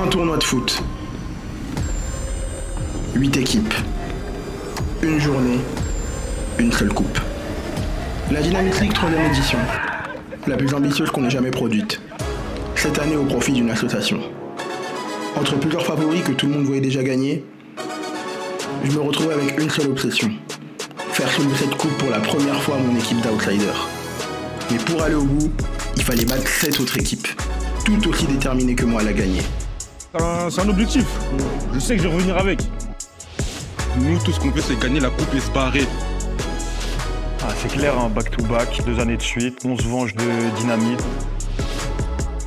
Un tournoi de foot. 8 équipes. Une journée. Une seule coupe. La Dynamic League 3e édition. La plus ambitieuse qu'on ait jamais produite. Cette année au profit d'une association. Entre plusieurs favoris que tout le monde voyait déjà gagner, je me retrouvais avec une seule obsession. Faire soulever cette coupe pour la première fois à mon équipe d'outsiders. Mais pour aller au bout, il fallait battre 7 autres équipes, tout aussi déterminées que moi à la gagner. C'est un objectif. Je sais que je vais revenir avec. Nous, tout ce qu'on fait, c'est gagner la coupe et se barrer. Ah, c'est clair, hein, back-to-back, 2 années de suite, on se venge de dynamite.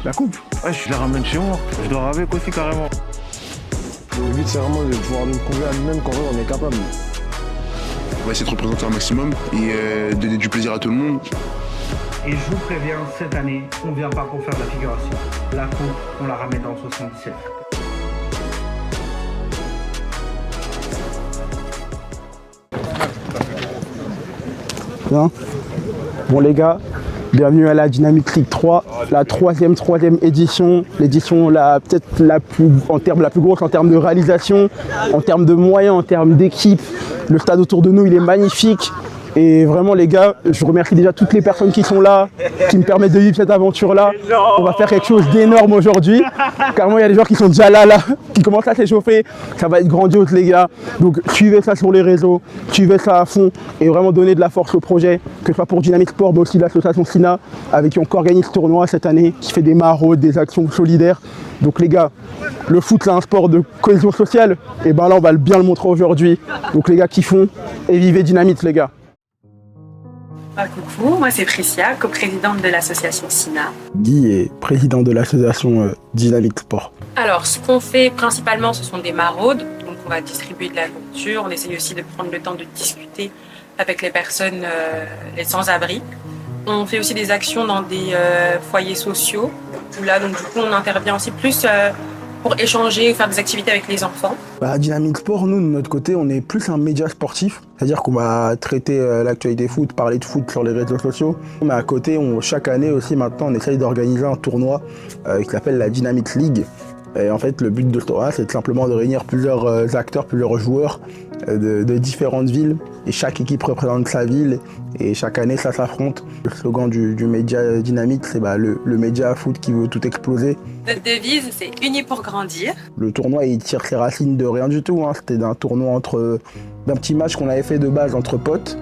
La coupe? Ouais, je la ramène chez moi, je dors avec aussi carrément. Le but, c'est vraiment de pouvoir nous prouver à nous-mêmes qu'en vrai, on est capable. On va essayer de représenter un maximum et donner du plaisir à tout le monde. Et je vous préviens, cette année, on vient pas pour faire de la figuration. La coupe, on la ramène dans le 77. Bien. Bon les gars, bienvenue à la Dynamic League 3, la troisième édition, l'édition peut-être la plus grosse en termes de réalisation, en termes de moyens, en termes d'équipe. Le stade autour de nous, il est magnifique. Et vraiment les gars, je remercie déjà toutes les personnes qui sont là, qui me permettent de vivre cette aventure-là. On va faire quelque chose d'énorme aujourd'hui. Carrément, il y a des gens qui sont déjà là, qui commencent à s'échauffer. Ça va être grandiose les gars. Donc suivez ça sur les réseaux, suivez ça à fond et vraiment donnez de la force au projet, que ce soit pour Dynamic Sport, mais aussi l'association SINA, avec qui on co-organise ce tournoi cette année, qui fait des maraudes, des actions solidaires. Donc les gars, le foot c'est un sport de cohésion sociale, et ben là on va bien le montrer aujourd'hui. Donc les gars kiffons et vivez Dynamite les gars. Coucou, moi c'est Priscia, coprésidente de l'association SINA. Guy est président de l'association Dynamic Sport. Alors, ce qu'on fait principalement, ce sont des maraudes. Donc, on va distribuer de la nourriture. On essaye aussi de prendre le temps de discuter avec les personnes, les sans-abri. On fait aussi des actions dans des foyers sociaux. Où là, donc, du coup, on intervient aussi plus pour échanger, faire des activités avec les enfants. Dynamic Sport, nous, de notre côté, on est plus un média sportif. C'est-à-dire qu'on va traiter l'actualité foot, parler de foot sur les réseaux sociaux. Mais à côté, chaque année aussi, maintenant, on essaye d'organiser un tournoi qui s'appelle la Dynamic League. Et en fait, le but de ce tournoi, c'est simplement de réunir plusieurs acteurs, plusieurs joueurs de différentes villes. Et chaque équipe représente sa ville. Et chaque année, ça s'affronte. Le slogan du média Dynamique, c'est le média foot qui veut tout exploser. Notre devise, c'est « Unis pour grandir ». Le tournoi, il tire ses racines de rien du tout. C'était d'un tournoi d'un petit match qu'on avait fait de base entre potes.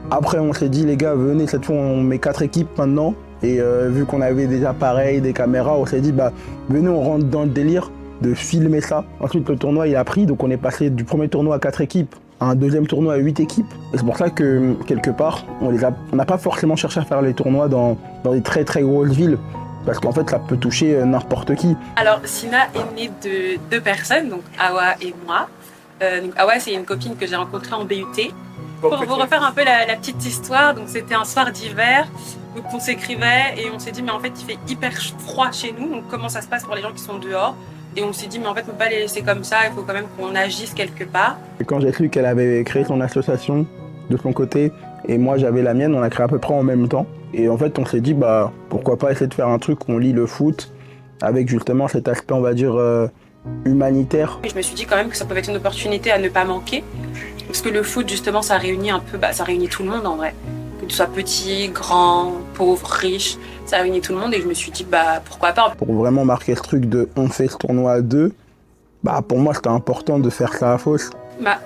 Après, on s'est dit, les gars, venez, cette fois, on met 4 équipes maintenant. Et vu qu'on avait des appareils, des caméras, on s'est dit, venez, on rentre dans le délire de filmer ça. Ensuite, le tournoi, il a pris. Donc, on est passé du premier tournoi à 4 équipes à un deuxième tournoi à 8 équipes. Et c'est pour ça que, quelque part, on n'a pas forcément cherché à faire les tournois dans des très, très grosses villes. Parce qu'en fait, ça peut toucher n'importe qui. Alors, SINA est née de 2 personnes, donc Awa et moi. Donc Awa, c'est une copine que j'ai rencontrée en BUT. Pour vous refaire un peu la petite histoire, donc c'était un soir d'hiver, donc on s'écrivait et on s'est dit mais en fait il fait hyper froid chez nous, donc comment ça se passe pour les gens qui sont dehors? Et on s'est dit mais en fait on ne peut pas les laisser comme ça, il faut quand même qu'on agisse quelque part. Et quand j'ai su qu'elle avait créé son association de son côté et moi j'avais la mienne, on a créé à peu près en même temps. Et en fait on s'est dit pourquoi pas essayer de faire un truc où on lit le foot avec justement cet aspect on va dire humanitaire. Et je me suis dit quand même que ça pouvait être une opportunité à ne pas manquer. Parce que le foot, justement, ça réunit un peu, ça réunit tout le monde en vrai. Que tu sois petit, grand, pauvre, riche, ça réunit tout le monde et je me suis dit, pourquoi pas. Pour vraiment marquer ce truc de on fait ce tournoi à 2, pour moi c'était important de faire ça à Fos.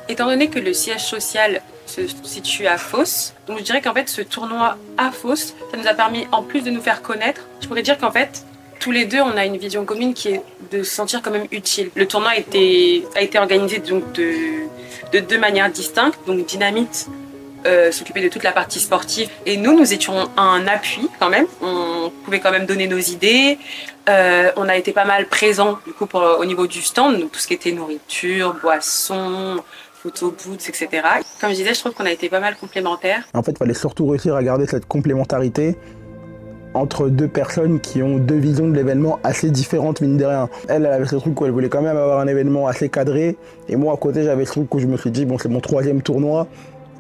Étant donné que le siège social se situe à Fos, donc je dirais qu'en fait ce tournoi à Fos, ça nous a permis, en plus de nous faire connaître, je pourrais dire qu'en fait, tous les deux, on a une vision commune qui est de se sentir quand même utile. Le tournoi a été organisé donc de 2 manières distinctes. Donc Dynamite s'occupait de toute la partie sportive et nous étions un appui quand même. On pouvait quand même donner nos idées. On a été pas mal présents du coup au niveau du stand, donc tout ce qui était nourriture, boissons, photobooths, etc. Comme je disais, je trouve qu'on a été pas mal complémentaires. En fait, il fallait surtout réussir à garder cette complémentarité entre 2 personnes qui ont 2 visions de l'événement assez différentes, mine de rien. Elle avait ce truc où elle voulait quand même avoir un événement assez cadré, et moi à côté j'avais ce truc où je me suis dit c'est mon 3e tournoi,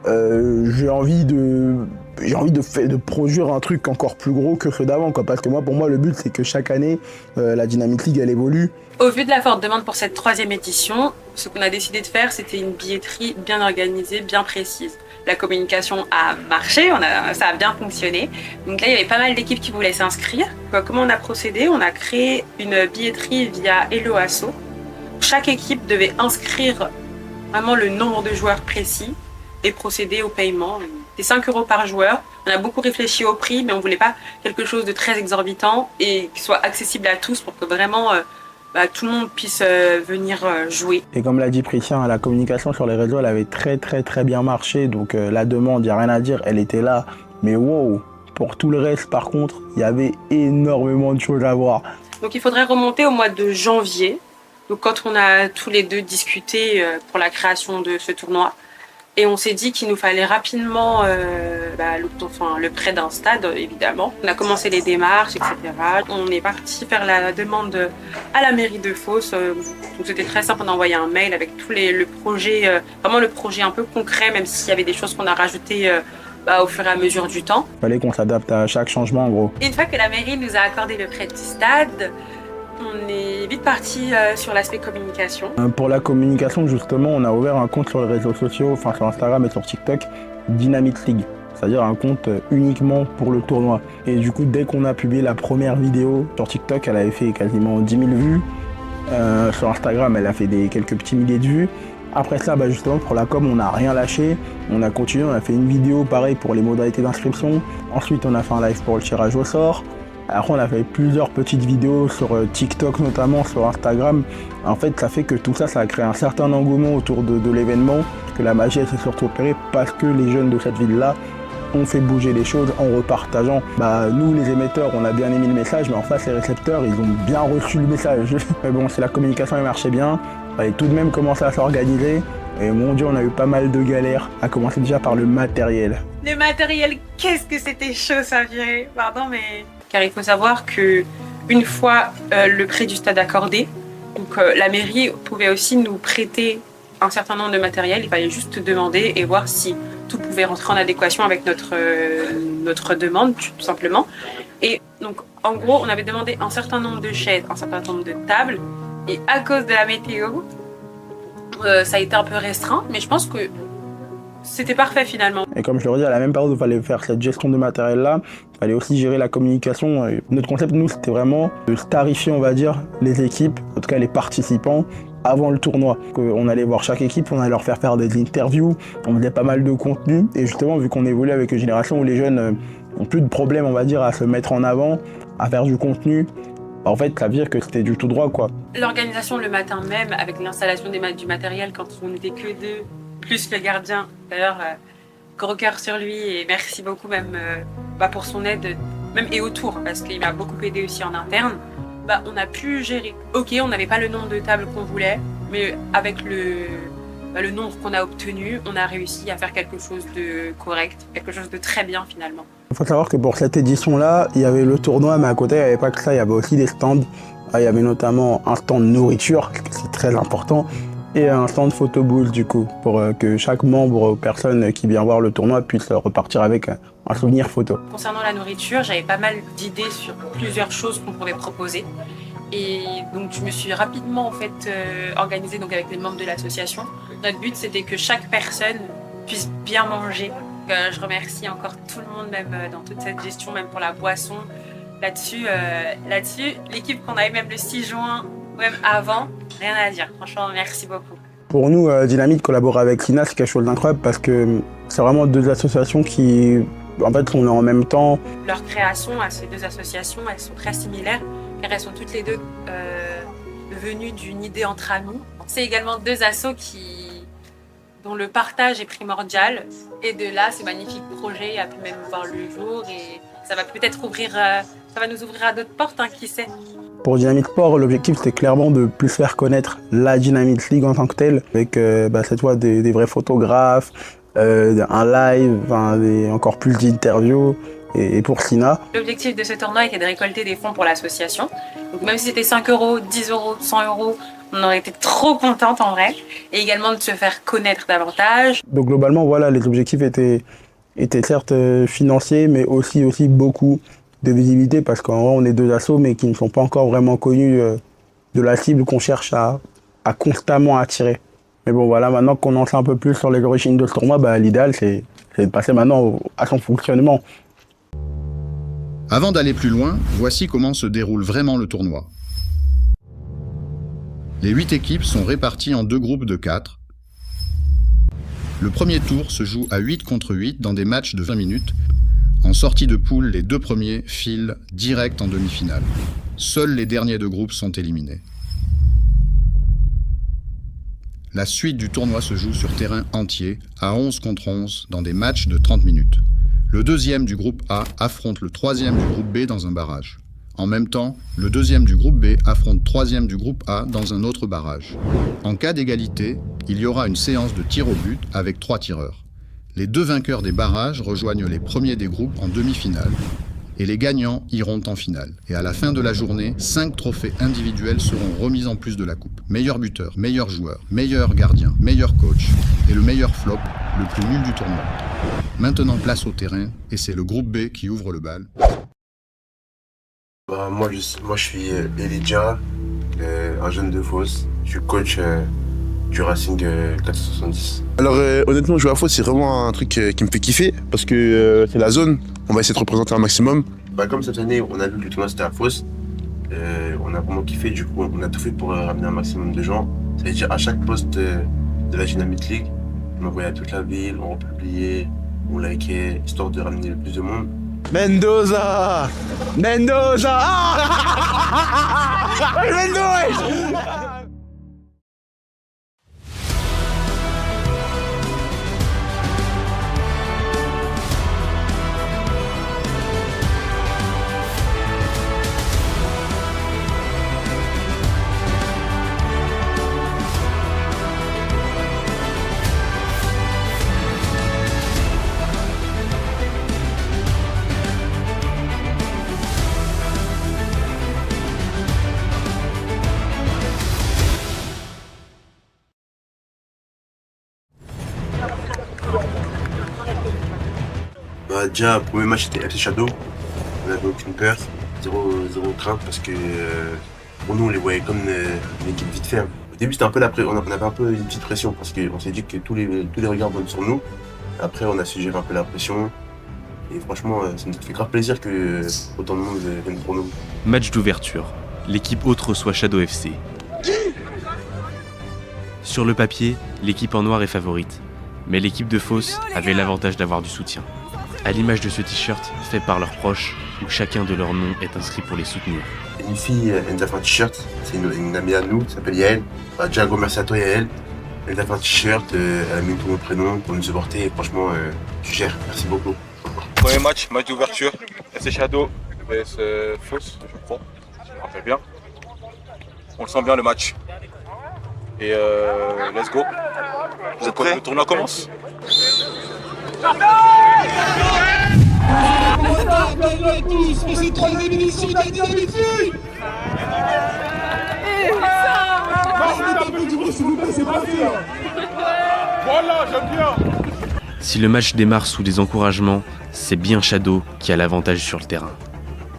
j'ai envie de produire un truc encore plus gros que ceux d'avant, quoi. Parce que pour moi, le but, c'est que chaque année, la Dynamic League, elle évolue. Au vu de la forte demande pour cette 3e édition, ce qu'on a décidé de faire, c'était une billetterie bien organisée, bien précise. La communication a marché, ça a bien fonctionné. Donc là, il y avait pas mal d'équipes qui voulaient s'inscrire. Comment on a procédé? On a créé une billetterie via Hello Asso. Chaque équipe devait inscrire vraiment le nombre de joueurs précis et procéder au paiement. C'est 5 € par joueur. On a beaucoup réfléchi au prix, mais on voulait pas quelque chose de très exorbitant et qui soit accessible à tous pour que vraiment tout le monde puisse venir jouer. Et comme l'a dit Priscien, la communication sur les réseaux, elle avait très bien marché. Donc la demande, il n'y a rien à dire, elle était là. Mais wow, pour tout le reste, par contre, il y avait énormément de choses à voir. Donc il faudrait remonter au mois de janvier. Donc quand on a tous les deux discuté pour la création de ce tournoi, et on s'est dit qu'il nous fallait rapidement le prêt d'un stade, évidemment. On a commencé les démarches, etc. On est parti faire la demande à la mairie de Fos. Donc c'était très simple, on a envoyé un mail avec le projet, vraiment le projet un peu concret, même s'il y avait des choses qu'on a rajoutées au fur et à mesure du temps. Il fallait qu'on s'adapte à chaque changement, en gros. Une fois que la mairie nous a accordé le prêt du stade, on est vite parti sur l'aspect communication. Pour la communication, justement, on a ouvert un compte sur les réseaux sociaux, enfin sur Instagram et sur TikTok, Dynamic League, c'est-à-dire un compte uniquement pour le tournoi. Et du coup, dès qu'on a publié la première vidéo sur TikTok, elle avait fait quasiment 10 000 vues. Sur Instagram, elle a fait quelques petits milliers de vues. Après ça, justement, pour la com, on n'a rien lâché. On a continué, on a fait une vidéo, pareil, pour les modalités d'inscription. Ensuite, on a fait un live pour le tirage au sort. Après, on a fait plusieurs petites vidéos sur TikTok, notamment sur Instagram. En fait, ça fait que tout ça, ça a créé un certain engouement autour de l'événement, que la magie, elle s'est surtout opérée parce que les jeunes de cette ville-là ont fait bouger les choses en repartageant. Nous, les émetteurs, on a bien émis le message, mais en face, les récepteurs, ils ont bien reçu le message. Mais bon, si la communication, elle marchait bien, il fallait tout de même commencer à s'organiser. Et mon Dieu, on a eu pas mal de galères, à commencer déjà par le matériel. Le matériel, qu'est-ce que c'était chaud, ça virait. Pardon, mais... Car il faut savoir qu'une fois le prêt du stade accordé, donc, la mairie pouvait aussi nous prêter un certain nombre de matériel. Il fallait juste demander et voir si tout pouvait rentrer en adéquation avec notre demande, tout simplement. Et donc, en gros, on avait demandé un certain nombre de chaises, un certain nombre de tables. Et à cause de la météo, ça a été un peu restreint. Mais je pense que c'était parfait finalement. Et comme je le redis, à la même période où il fallait faire cette gestion de matériel-là, il fallait aussi gérer la communication. Et notre concept, nous, c'était vraiment de starifier, on va dire, les équipes, en tout cas les participants, avant le tournoi. On allait voir chaque équipe, on allait leur faire des interviews, on faisait pas mal de contenu. Et justement, vu qu'on évolue avec une génération où les jeunes ont plus de problèmes, on va dire, à se mettre en avant, à faire du contenu, en fait, ça veut dire que c'était du tout droit, quoi. L'organisation le matin même, avec l'installation du matériel, quand on n'était que deux, plus le gardien. D'ailleurs, gros cœur sur lui et merci beaucoup même pour son aide, même et autour, parce qu'il m'a beaucoup aidé aussi en interne. On a pu gérer. Ok, on n'avait pas le nombre de tables qu'on voulait, mais avec le nombre qu'on a obtenu, on a réussi à faire quelque chose de correct, quelque chose de très bien finalement. Il faut savoir que pour cette édition-là, il y avait le tournoi, mais à côté, il n'y avait pas que ça, il y avait aussi des stands. Il y avait notamment un stand nourriture, c'est très important, et un stand photobooth du coup, pour que chaque membre, personne qui vient voir le tournoi puisse repartir avec un souvenir photo. Concernant la nourriture, j'avais pas mal d'idées sur plusieurs choses qu'on pouvait proposer. Et donc je me suis rapidement en fait organisée donc, avec les membres de l'association. Notre but c'était que chaque personne puisse bien manger. Je remercie encore tout le monde, même dans toute cette gestion, même pour la boisson. Là-dessus, l'équipe qu'on avait même le 6 juin, même avant, rien à dire. Franchement, merci beaucoup. Pour nous, Dynamic collaborer avec Sina, c'est quelque chose d'incroyable parce que c'est vraiment deux associations qui, en fait, sont en même temps. Leur création à ces deux associations, elles sont très similaires car elles sont toutes les deux venues d'une idée entre amis. C'est également deux assos dont le partage est primordial. Et de là, ce magnifique projet a pu même voir le jour et ça va peut-être ça va nous ouvrir à d'autres portes, hein, qui sait. Pour Dynamic Sport, l'objectif c'était clairement de plus faire connaître la Dynamic League en tant que telle, avec cette fois des vrais photographes, un live, encore plus d'interviews. Et pour Sina. L'objectif de ce tournoi était de récolter des fonds pour l'association. Donc même si c'était 5 €, 10 €, 100 €, On aurait été trop contente en vrai. Et également de se faire connaître davantage. Donc globalement, voilà, les objectifs étaient certes financiers, mais aussi beaucoup de visibilité, parce qu'en vrai, on est 2 assos, mais qui ne sont pas encore vraiment connus de la cible qu'on cherche à constamment attirer. Mais bon, voilà, maintenant qu'on en sait un peu plus sur les origines de ce tournoi, l'idéal, c'est de passer maintenant à son fonctionnement. Avant d'aller plus loin, voici comment se déroule vraiment le tournoi. Les 8 équipes sont réparties en 2 groupes de 4. Le premier tour se joue à 8 contre 8 dans des matchs de 20 minutes. En sortie de poule, les 2 premiers filent direct en demi-finale. Seuls les derniers de groupe sont éliminés. La suite du tournoi se joue sur terrain entier, à 11 contre 11, dans des matchs de 30 minutes. Le deuxième du groupe A affronte le troisième du groupe B dans un barrage. En même temps, le deuxième du groupe B affronte le troisième du groupe A dans un autre barrage. En cas d'égalité, il y aura une séance de tir au but avec 3 tireurs. Les 2 vainqueurs des barrages rejoignent les premiers des groupes en demi-finale. Et les gagnants iront en finale. Et à la fin de la journée, 5 trophées individuels seront remis en plus de la coupe. Meilleur buteur, meilleur joueur, meilleur gardien, meilleur coach et le meilleur flop, le plus nul du tournoi. Maintenant place au terrain et c'est le groupe B qui ouvre le bal. Moi je suis Elijah, un jeune de Fos. Je suis coach du Racing 470. Alors honnêtement, jouer à Fos, c'est vraiment un truc qui me fait kiffer parce que c'est la zone. On va essayer de représenter un maximum. Comme cette année, on a vu que le tournoi c'était à Fos. On a vraiment kiffé, du coup on a tout fait pour ramener un maximum de gens. C'est-à-dire à chaque poste de la Dynamite League, on envoyait à toute la ville, on republiait, on likait, histoire de ramener le plus de monde. Mendoza Mendoza Déjà, le premier match c'était FC Shadow. On n'avait aucune peur, zéro crainte parce que pour nous on les voyait comme une équipe vite fait. Au début c'était un peu on avait un peu une petite pression parce qu'on s'est dit que tous les regards vont sur nous. Après on a su gérer un peu la pression et franchement ça nous fait grave plaisir que autant de monde vienne pour nous. Match d'ouverture. L'équipe hôte reçoit Shadow FC. Sur le papier, l'équipe en noir est favorite. Mais l'équipe de Fos avait l'avantage d'avoir du soutien. À l'image de ce t-shirt fait par leurs proches, où chacun de leurs noms est inscrit pour les soutenir. Une fille, elle nous a fait un t-shirt, c'est une amie à nous, qui s'appelle Yael. Déjà un gros merci à toi Yael. Elle nous a fait un t-shirt, elle a mis tout mon prénom pour nous supporter et franchement, tu gères, merci beaucoup. Premier match d'ouverture, FC Shadow vs Fos, je crois, je me rappelle bien. On le sent bien le match. Et let's go. Vous êtes prêts ? Le tournoi commence. Voilà, j'aime bien. Si le match démarre sous des encouragements, c'est bien Shadow qui a l'avantage sur le terrain.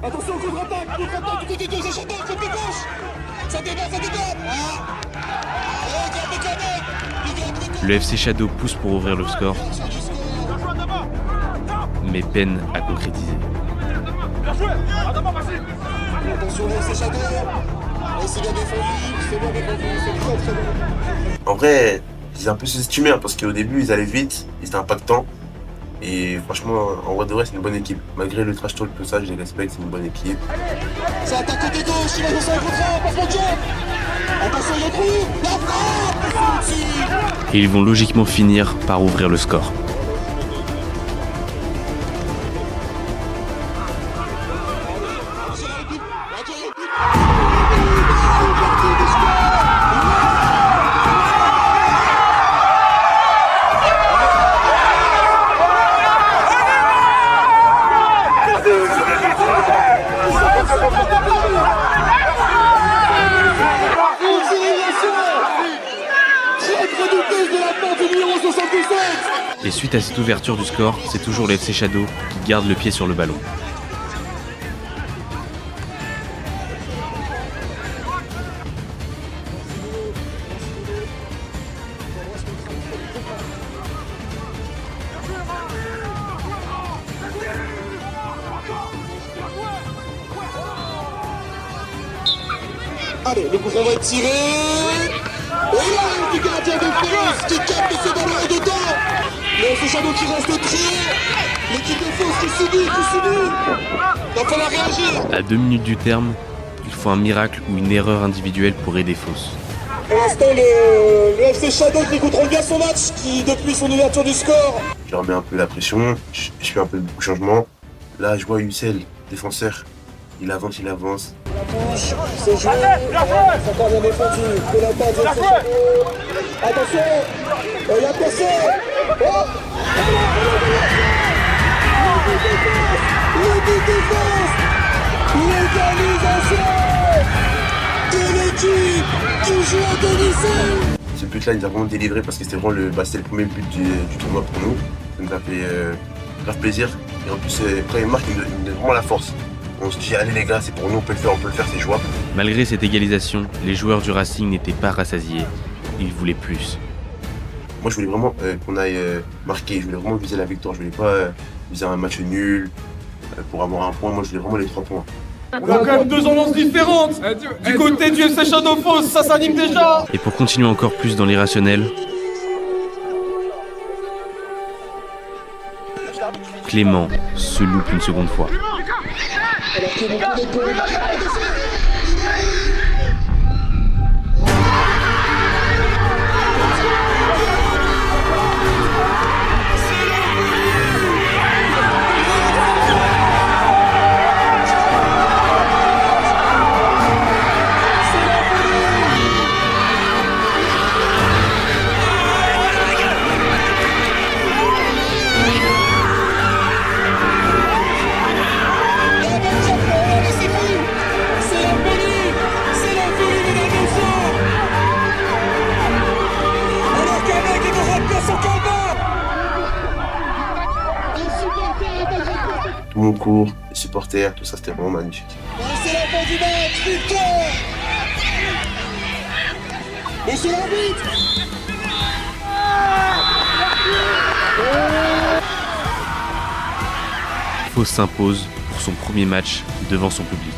Attention, contre-attaque du côté gauche, c'est Shadow, côté gauche. Ça débat. Le FC Shadow pousse pour ouvrir le score, mais peine à concrétiser. Attention, c'est Shadow. C'est bien défendu, c'est très bon. En vrai, ils étaient un peu sous-estimés parce qu'au début ils allaient vite, ils étaient impactants. Et franchement, en vrai de vrai, c'est une bonne équipe. Malgré le trash talk, tout ça, je les respecte, c'est une bonne équipe. Ça attaque côté gauche, il va dans son contre, passe de jump. Attention, il retrouve la frappe. Et ils vont logiquement finir par ouvrir le score. Merci. Et suite à cette ouverture du score, c'est toujours le FC Shadow qui garde le pied sur le ballon. Allez, le coup va être tiré. Et là, du gardien de France qui capte ce ballon en dedans. Le FC Shadow qui reste trié. L'équipe de France qui subit. Il va falloir réagir. À 2 minutes du terme, il faut un miracle ou une erreur individuelle pour aider Fos. Pour l'instant, le FC Shadow qui contrôle bien son match, qui depuis son ouverture du score. Je remets un peu la pression, je fais un peu de changement. Là, je vois Hussel, défenseur. Il avance. La touche, c'est joué. C'est encore bien défendu. De la part du FC Shadow. Attention, il y a personne. Oh, le but de France. L'égalisation de l'équipe qui joue à domicile. Ce but-là, il nous a vraiment délivré parce que c'était vraiment c'était le premier but du tournoi pour nous. Ça nous a fait grave plaisir. Et en plus, quand il marque, il nous donne vraiment la force. On se dit, allez les gars, c'est pour nous, on peut le faire, c'est jouable. Malgré cette égalisation, les joueurs du Racing n'étaient pas rassasiés. Ils voulaient plus. Moi, je voulais vraiment qu'on aille marquer. Je voulais vraiment viser la victoire. Je voulais pas viser un match nul pour avoir un point. Moi, je voulais vraiment les 3 points. On a quand même 2 ambiances différentes. Du côté du FC Shadow Fos, ça s'anime déjà. Et pour continuer encore plus dans l'irrationnel, Clément se loupe une seconde fois. Tout mon cours, les supporters, tout ça, c'était vraiment magnifique. C'est la fin du match, victoire. Monsieur l'arbitre. Fos s'impose pour son premier match devant son public.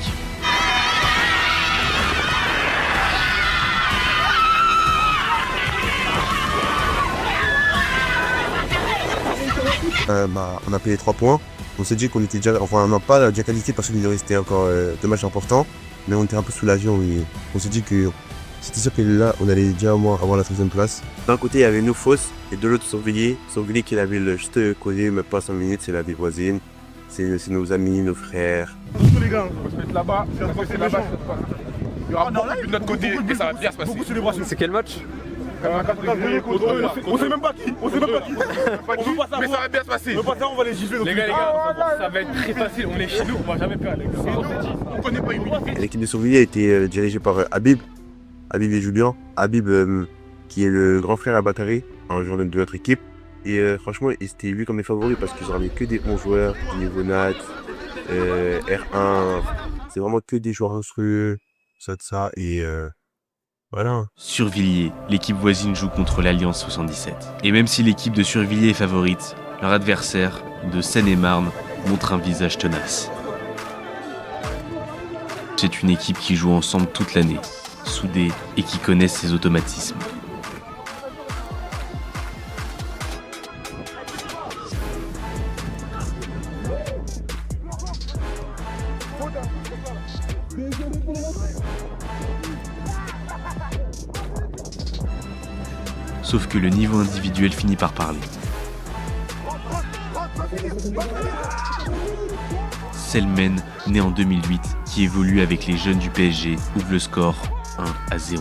On a payé les 3 points. On s'est dit qu'on était déjà, enfin on n'a pas déjà qualifié parce qu'il nous restait encore 2 matchs importants, mais on était un peu soulagés. On s'est dit que c'était sûr que là on allait déjà au moins avoir la 13e place. D'un côté il y avait nous Fos et de l'autre Sauvigny qui est la ville juste collée, même pas 5 minutes, c'est la ville voisine. C'est nos amis, nos frères. Tous les gars, on va se mettre là-bas, c'est là-bas. Il y aura beaucoup de notre côté et ça va bien se passer. Beaucoup de célébrations. C'est quel match? On sait même pas qui. Mais ça va bien se passer. On va les gifler. Les gars, ça va être très facile. On est chez nous, on va jamais perdre. On connaît pas une. L'équipe de Sauvigny a été dirigée par Habib et Julien. Habib qui est le grand frère à Batari, un joueur de notre équipe. Et franchement, c'était lui comme les favoris parce qu'ils ont ramené que des bons joueurs, du niveau Nat, R1. C'est vraiment que des joueurs instrueux, ça et voilà. Survilliers, l'équipe voisine joue contre l'Alliance 77. Et même si l'équipe de Survilliers est favorite, leur adversaire, de Seine-et-Marne, montre un visage tenace. C'est une équipe qui joue ensemble toute l'année, soudée et qui connaît ses automatismes. Sauf que le niveau individuel finit par parler. Selmen, né en 2008, qui évolue avec les jeunes du PSG, ouvre le score 1-0.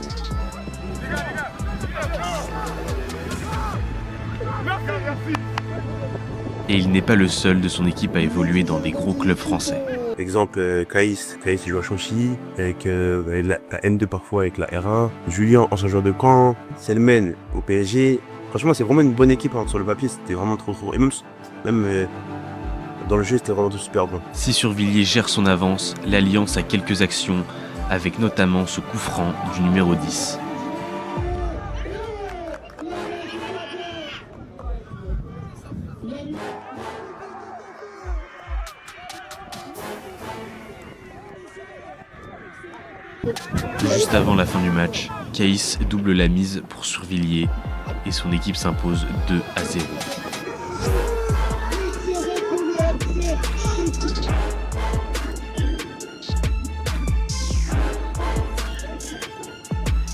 Et il n'est pas le seul de son équipe à évoluer dans des gros clubs français. Exemple, Caïs il joue à Chanchy, avec la N2 parfois avec la R1. Julien, ancien joueur de Caen. Selmen au PSG. franchement, c'est vraiment une bonne équipe. Hein. Sur le papier, c'était vraiment trop. Et même dans le jeu, c'était vraiment tout super bon. Si Survilliers gère son avance, l'Alliance a quelques actions, avec notamment ce coup franc du numéro 10. Juste avant la fin du match, Caïs double la mise pour Survilliers et son équipe s'impose 2-0.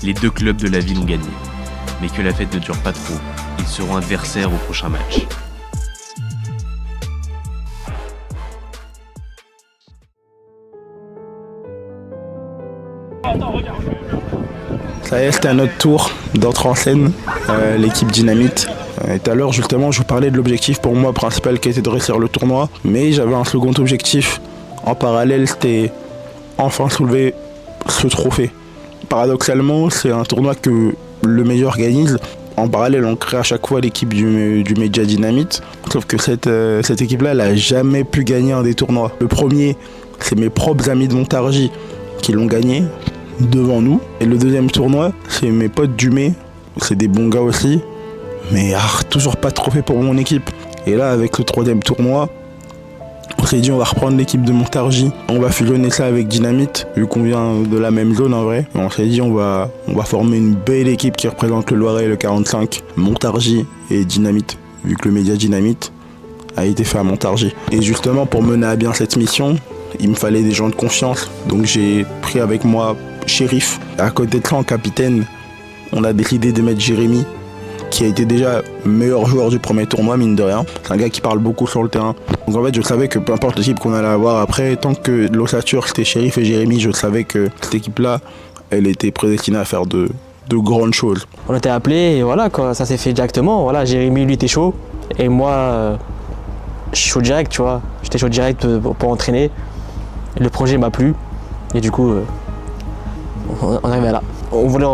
Les deux clubs de la ville ont gagné, mais que la fête ne dure pas trop, ils seront adversaires au prochain match. Ça y est, c'était à notre tour d'entrer en scène, l'équipe Dynamite. Et tout à l'heure, justement, je vous parlais de l'objectif pour moi principal qui était de réussir le tournoi. Mais j'avais un second objectif en parallèle, c'était enfin soulever ce trophée. Paradoxalement, c'est un tournoi que le meilleur organise. En parallèle, on crée à chaque fois l'équipe du Média Dynamite. Sauf que cette équipe-là, elle n'a jamais pu gagner un des tournois. Le premier, c'est mes propres amis de Montargis qui l'ont gagné devant nous. Et le deuxième tournoi, c'est mes potes du Mai. C'est des bons gars aussi. Mais toujours pas de trophée pour mon équipe. Et là, avec le troisième tournoi, on s'est dit on va reprendre l'équipe de Montargis. On va fusionner ça avec Dynamite, vu qu'on vient de la même zone en vrai. Et on s'est dit on va former une belle équipe qui représente le Loiret et le 45, Montargis et Dynamite, vu que le Média Dynamite a été fait à Montargis. Et justement, pour mener à bien cette mission, il me fallait des gens de confiance. Donc j'ai pris avec moi Shérif. À côté de ça, en capitaine, on a décidé de mettre Jérémy, qui a été déjà meilleur joueur du premier tournoi, mine de rien. C'est un gars qui parle beaucoup sur le terrain. Donc en fait, je savais que peu importe l'équipe qu'on allait avoir après, tant que l'ossature c'était Shérif et Jérémy, je savais que cette équipe-là, elle était prédestinée à faire de grandes choses. On était appelés et voilà, quoi, ça s'est fait directement. Voilà, Jérémy, lui, était chaud. Et moi, je suis chaud direct, tu vois. J'étais chaud direct pour entraîner. Et le projet m'a plu. Et du coup, on arrivait là. On voulait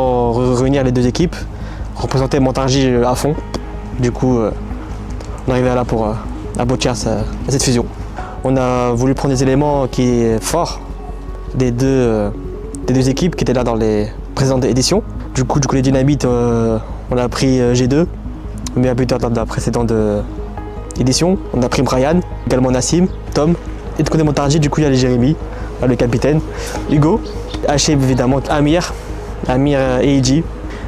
réunir les deux équipes, représenter Montargis à fond. Du coup, on arrivait là pour aboutir à cette fusion. On a voulu prendre des éléments qui sont forts des deux équipes qui étaient là dans les précédentes éditions. Du coup, les Dynamites, on a pris G2, meilleur buteur dans la précédente édition. On a pris Brian, également Nassim, Tom. Et du côté Montargis, du coup, il y a les Jérémy, le capitaine, Hugo, HM évidemment, Amir et Iji.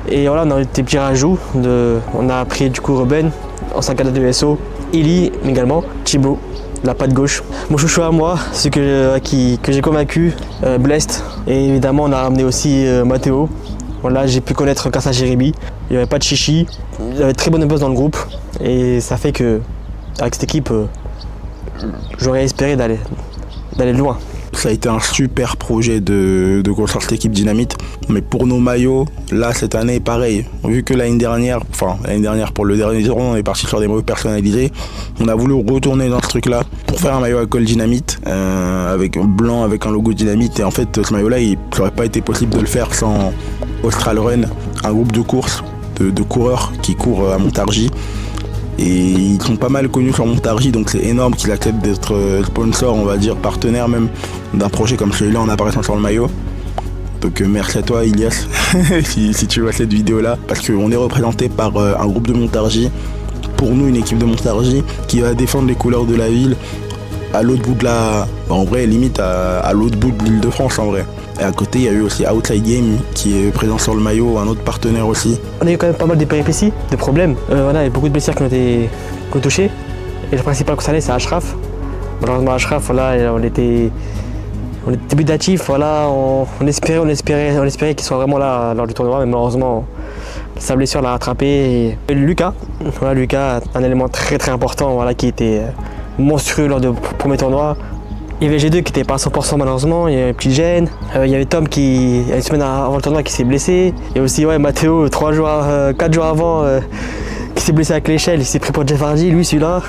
Et voilà, on a eu des petits rajouts. On a pris du coup Ruben, ancien cadre de SO, Eli également, Thibaut, la patte gauche. Mon chouchou à moi, celui que j'ai convaincu, Blest. Et évidemment, on a ramené aussi Mathéo. Voilà, j'ai pu connaître grâce à Jérémy. Il n'y avait pas de chichi, il y avait très bonne buzz dans le groupe. Et ça fait que, avec cette équipe, j'aurais espéré d'aller loin. Ça a été un super projet de construire cette équipe Dynamite. Mais pour nos maillots, là, cette année, pareil. Vu que l'année dernière, pour le dernier tournoi, on est parti sur des maillots personnalisés. On a voulu retourner dans ce truc-là pour faire un maillot à col Dynamite, avec blanc, avec un logo Dynamite. Et en fait, ce maillot-là, il n'aurait pas été possible de le faire sans Austral Run, un groupe de course, de coureurs qui courent à Montargis. Et ils sont pas mal connus sur Montargis, donc c'est énorme qu'ils acceptent d'être sponsor, on va dire partenaire même, d'un projet comme celui-là en apparaissant sur le maillot. Donc merci à toi Ilias, si tu vois cette vidéo-là, parce qu'on est représenté par un groupe de Montargis, pour nous une équipe de Montargis, qui va défendre les couleurs de la ville à l'autre bout de en vrai limite à l'autre bout de l'Île-de-France en vrai. Et à côté, il y a eu aussi Outside Game qui est présent sur le maillot, un autre partenaire aussi. On a eu quand même pas mal de péripéties, de problèmes. Voilà, il y a beaucoup de blessures qui ont touché. Et le principal concerné, c'est Ashraf. Malheureusement, Ashraf, voilà, on était dubitatif. Voilà, on espérait qu'il soit vraiment là lors du tournoi, mais malheureusement, sa blessure l'a rattrapé. Et Lucas, un élément très très important, voilà, qui était monstrueux lors du premier tournoi. Il y avait G2 qui n'était pas à 100% malheureusement, il y avait Petit Gêne, il y avait Tom qui, une semaine avant le tournoi, qui s'est blessé. Et aussi Mathéo, 4 jours avant, qui s'est blessé avec l'échelle, il s'est pris pour Jeff Hardy, lui celui-là.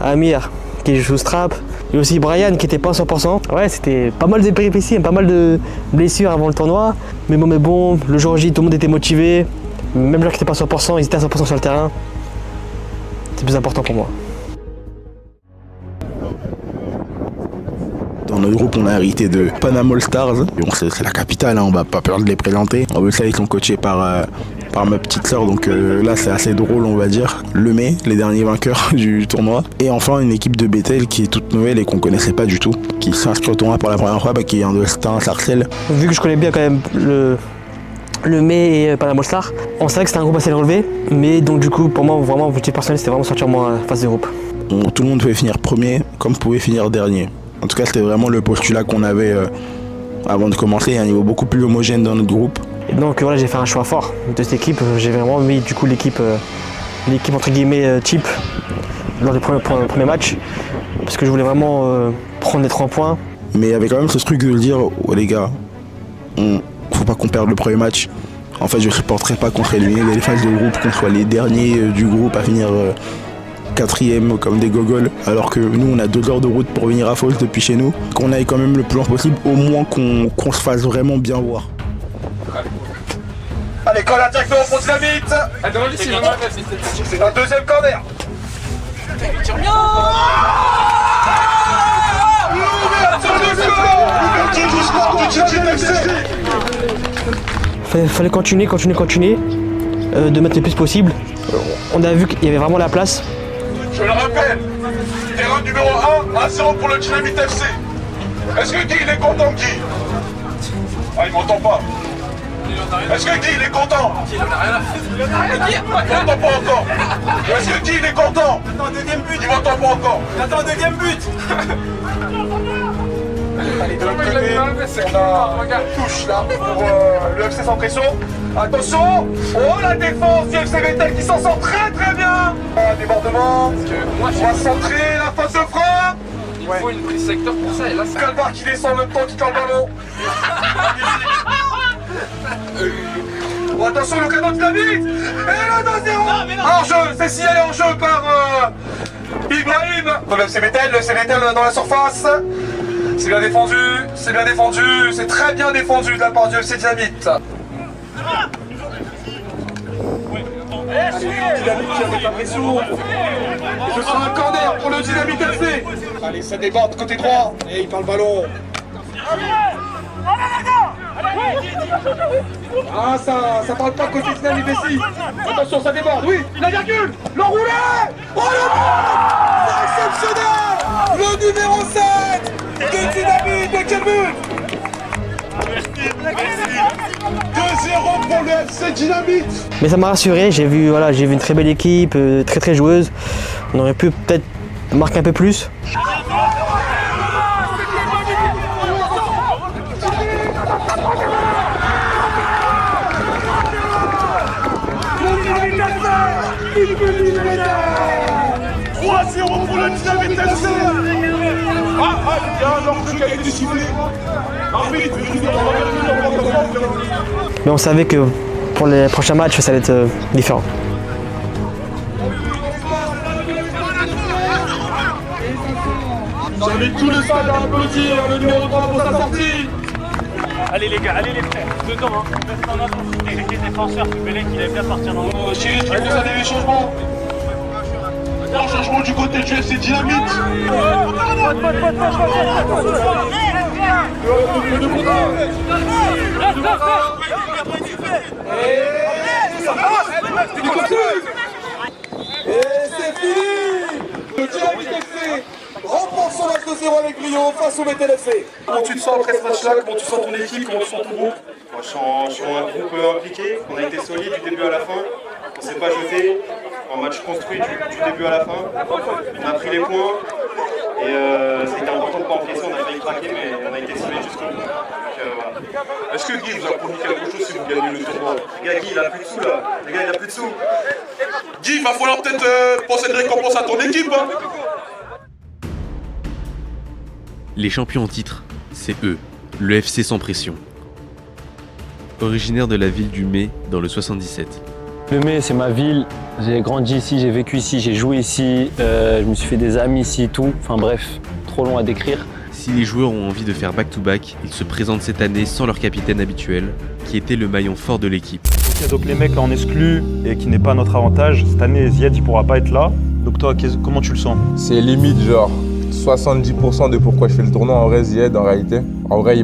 Amir qui joue sous strap. Et aussi Brian qui n'était pas à 100%. Ouais, c'était pas mal de péripéties, pas mal de blessures avant le tournoi. Mais bon, le jour J, tout le monde était motivé. Même les gens qui n'étaient pas à 100%, ils étaient à 100% sur le terrain. c'est plus important pour moi. Dans notre groupe, on a hérité de Panama All Stars. C'est la capitale, hein, on va pas peur de les présenter. En ça, ils sont coachés par ma petite sœur, donc là c'est assez drôle, on va dire. Lemay, les derniers vainqueurs du tournoi. Et enfin une équipe de Bethel qui est toute nouvelle et qu'on connaissait pas du tout, qui s'inscrit au tournoi pour la première fois, qui est un de Sarcelles. Vu que je connais bien quand même le Lemay et Panama All Stars, on savait que c'était un groupe assez relevé, mais donc du coup pour moi vraiment, objectif personnel, c'était vraiment sortir moi en phase de groupe. Tout le monde pouvait finir premier comme pouvait finir dernier. En tout cas, c'était vraiment le postulat qu'on avait avant de commencer, à un niveau beaucoup plus homogène dans notre groupe. Et donc voilà, j'ai fait un choix fort de cette équipe. J'ai vraiment mis du coup l'équipe entre guillemets type lors du premier match, parce que je voulais vraiment prendre les 3 points. Mais il y avait quand même ce truc de dire, oh, les gars, faut pas qu'on perde le premier match. En fait, je ne supporterai pas qu'on soit éliminé des phases de groupe, qu'on soit les derniers du groupe à finir 4e comme des gogoles, alors que nous on a 2 heures de route pour venir à Fos depuis chez nous, qu'on aille quand même le plus loin possible, au moins qu'on se fasse vraiment bien voir. Allez, corner directement pour Dynamite. C'est un deuxième corner. Fallait continuer, de mettre le plus possible. On a vu qu'il y avait vraiment la place. Je le rappelle, terrain numéro 1, 1-0 pour le Dynamite FC. Est-ce que Guy il est content, Guy? Ah, il m'entend pas. Est-ce que Guy il est content? Il m'entend pas encore. Est-ce que Guy il est content? Il m'entend pas encore. Attends, deuxième but. Allez, de l'autre côté, on a une touche là pour le FC sans pression. Attention! Oh, la défense du FC Bethel qui s'en sort très très bien! Débordement, on va centrer la face de frein. Il faut une prise secteur pour ça, et là c'est Calvar qui descend en même temps qu'il tend le ballon. Oh, attention, le canon Dynamite! Et le 2-0! En jeu, c'est signalé en jeu par Ibrahim. Pour le FC Bethel dans la surface. C'est bien défendu, c'est très bien défendu de la part du FC Dynamite. Dynamite qui avec la pression. Ce sera un corner pour le Dynamite FC. Allez, ça déborde côté droit et il parle le ballon. Ah, ça parle pas côté Dynamite FC. Attention, ça déborde, oui, la virgule, l'enroulé. Oh, le but! C'est exceptionnel! Le numéro 7 de Dynamite, de quel but? 2-0 pour le FC Dynamite. Mais ça m'a rassuré, j'ai vu une très belle équipe, très joueuse. On aurait pu peut-être marquer un peu plus. Pour le Dynamite FC. Il y a un hors-jeu qui a été sifflé. Mais on savait que pour les prochains matchs, ça allait être différent. J'invite tous les stades à applaudir le numéro 3 pour sa sortie. Allez les gars, allez les frères, dedans, hein. Reste en intensité avec les défenseurs, Bélec il aime bien partir dans le... Chérif qui pousse à des changements. Un changement du côté du FC Dynamite. Et c'est fini. Le Dynamite FC remporte son match de 0 avec brio face au Bethel FC. Comment tu te sens après ce match-là? Comment tu sens ton équipe? Comment tu sens ton groupe? Je sens un groupe impliqué, on a été solide du début à la fin, on ne s'est pas jeté, un match construit du début à la fin, on a pris les points et c'était important de ne pas encaisser, on a failli craquer mais on a été solide jusqu'au bout. Voilà. Est-ce que Guy vous a promis quelque chose si vous gagnez le tournoi? Les gars, Guy il a plus de sous là, les gars il a plus de sous. Guy, il va falloir peut-être penser une récompense à ton équipe. Hein. Les champions en titre, c'est eux, le FC sans pression. Originaire de la ville du Mai dans le 77. Le Mai, c'est ma ville, j'ai grandi ici, j'ai vécu ici, j'ai joué ici, je me suis fait des amis ici et tout, enfin bref, trop long à décrire. Si les joueurs ont envie de faire back-to-back, ils se présentent cette année sans leur capitaine habituel, qui était le maillon fort de l'équipe. Ok, donc les mecs en exclus et qui n'est pas à notre avantage, cette année Ziad il pourra pas être là, Donc toi, comment tu le sens? C'est limite genre 70% de pourquoi je fais le tournoi. En vrai, Zied, en réalité. En vrai,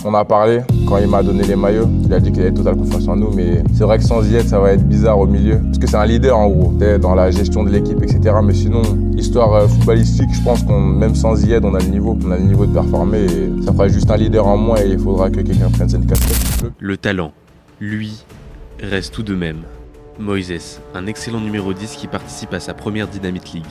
on a parlé quand il m'a donné les maillots. Il a dit qu'il avait totale confiance en nous, mais c'est vrai que sans Zied, ça va être bizarre au milieu. Parce que c'est un leader en gros, dans la gestion de l'équipe, etc. Mais sinon, histoire footballistique, je pense qu'on même sans Zied, on a le niveau. On a le niveau de performer et ça fera juste un leader en moins et il faudra que quelqu'un prenne cette casquette. Le talent, lui, reste tout de même. Moïse, un excellent numéro 10 qui participe à sa première Dynamite League.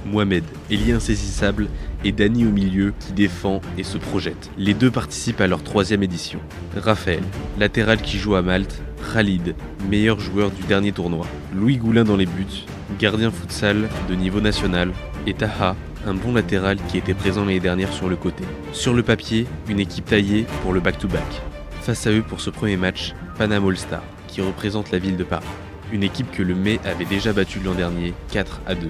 Mohamed, ailier insaisissable, et Dani au milieu qui défend et se projette. Les deux participent à leur 3e édition. Raphaël, latéral qui joue à Malte. Khalid, meilleur joueur du dernier tournoi. Louis Goulin dans les buts, gardien futsal de niveau national. Et Taha, un bon latéral qui était présent l'année dernière sur le côté. Sur le papier, une équipe taillée pour le back-to-back. Face à eux pour ce premier match, Panam All-Star, qui représente la ville de Paris. Une équipe que le Mai avait déjà battue l'an dernier, 4-2.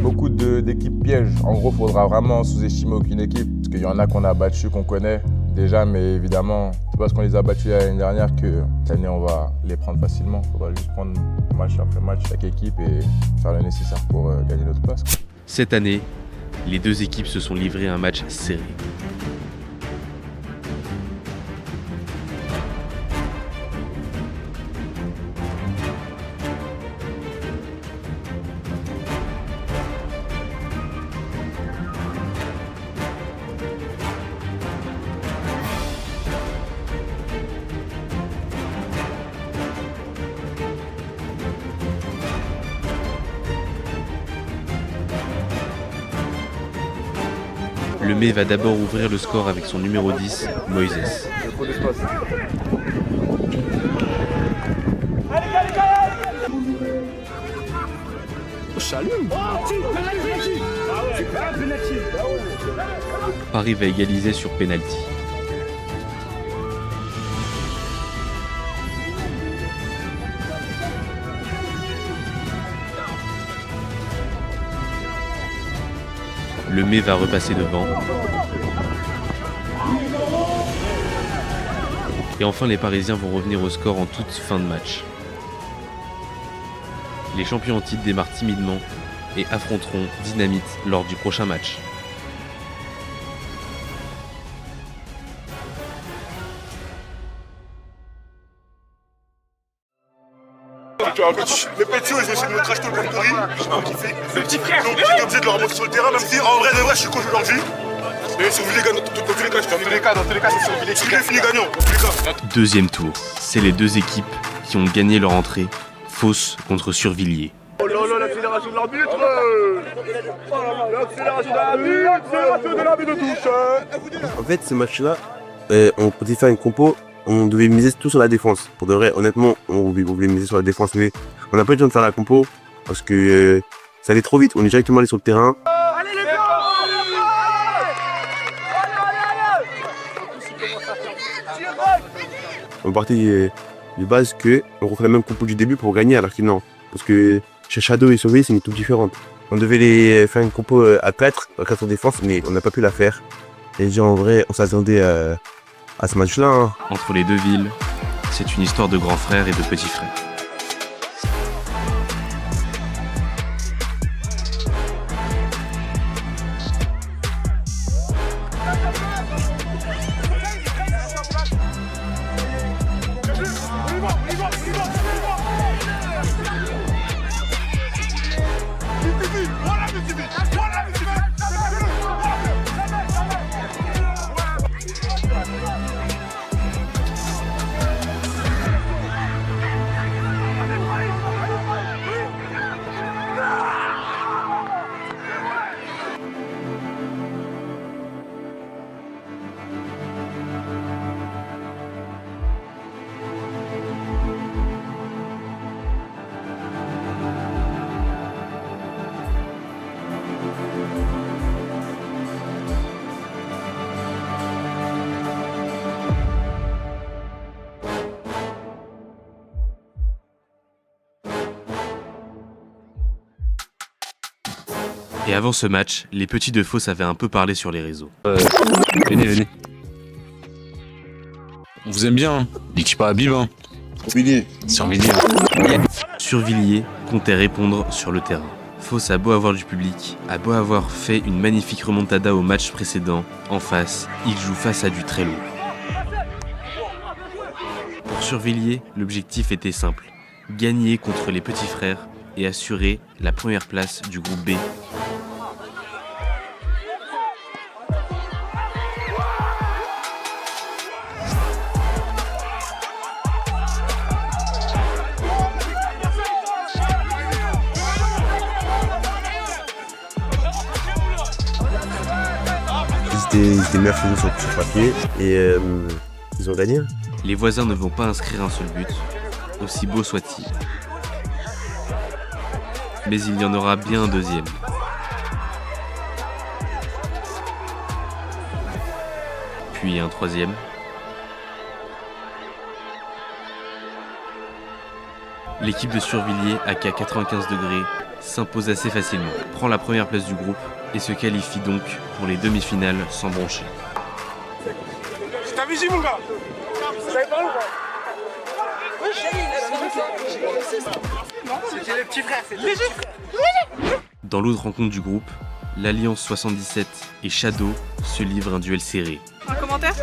Beaucoup d'équipes pièges. En gros, il faudra vraiment sous-estimer aucune équipe. Parce qu'il y en a qu'on a battues, qu'on connaît déjà, mais évidemment, c'est parce qu'on les a battues l'année dernière que cette année, on va les prendre facilement. Il faudra juste prendre match après match chaque équipe et faire le nécessaire pour gagner notre place. Cette année, les deux équipes se sont livrées à un match serré. Le Mai va d'abord ouvrir le score avec son numéro 10, Moïse. Paris va égaliser sur penalty. Le Mai va repasser devant. Et enfin, les Parisiens vont revenir au score en toute fin de match. Les champions en titre démarrent timidement et affronteront Dynamite lors du prochain match. Les petits, ils essaient de me cracher tout le factory. J'ai pas kiffé. Le petit frère. Donc j'étais obligé de leur remonter sur le terrain, même si en vrai de vrai, je suis coach aujourd'hui. Mais Survillers gagne dans tous les cas, dans tous les cas, c'est Survillers qui finit gagnant. Dans tous les cas. Deuxième tour, c'est les deux équipes qui ont gagné leur entrée, Fos contre Survillers. Oh là là, l'accélération de l'arbitre. L'accélération de l'arbitre de touche. En fait, ce match-là, on pouvait faire une compo. On devait miser tout sur la défense. Pour de vrai, honnêtement, on voulait miser sur la défense, mais on n'a pas eu le temps de faire la compo parce que ça allait trop vite. On est directement allé sur le terrain. Allez les gars! On partait de base qu'on refait la même compo du début pour gagner, alors que non. Parce que chez Shadow et Sauvé, c'est une toute différente. On devait les faire une compo à 4 en défense, mais on n'a pas pu la faire. Et déjà, en vrai, on s'attendait à ce match-là. Hein. Entre les deux villes, c'est une histoire de grands frères et de petits frères. Et avant ce match, les petits de Fos avaient un peu parlé sur les réseaux. Venez. On vous aime bien, hein. L'équipe à Habib, hein. Survillers. Survillers comptait répondre sur le terrain. Fos a beau avoir du public, a beau avoir fait une magnifique remontada au match précédent, en face, il joue face à du très lourd. Pour Survilliers, l'objectif était simple, gagner contre les petits frères et assurer la première place du groupe B. C'était meilleurs que nous sur le papier et ils ont gagné. Les voisins ne vont pas inscrire un seul but, aussi beau soit-il. Mais il y en aura bien un deuxième. Puis un troisième. L'équipe de Survilliers, AK 95 degrés, s'impose assez facilement, prend la première place du groupe et se qualifie donc pour les demi-finales sans broncher. T'as vu, mon gars? Vous avez parlé ou pas? C'était les petits frères, c'était les petits frères. Dans l'autre rencontre du groupe, l'Alliance 77 et Shadow se livrent un duel serré. Un commentaire?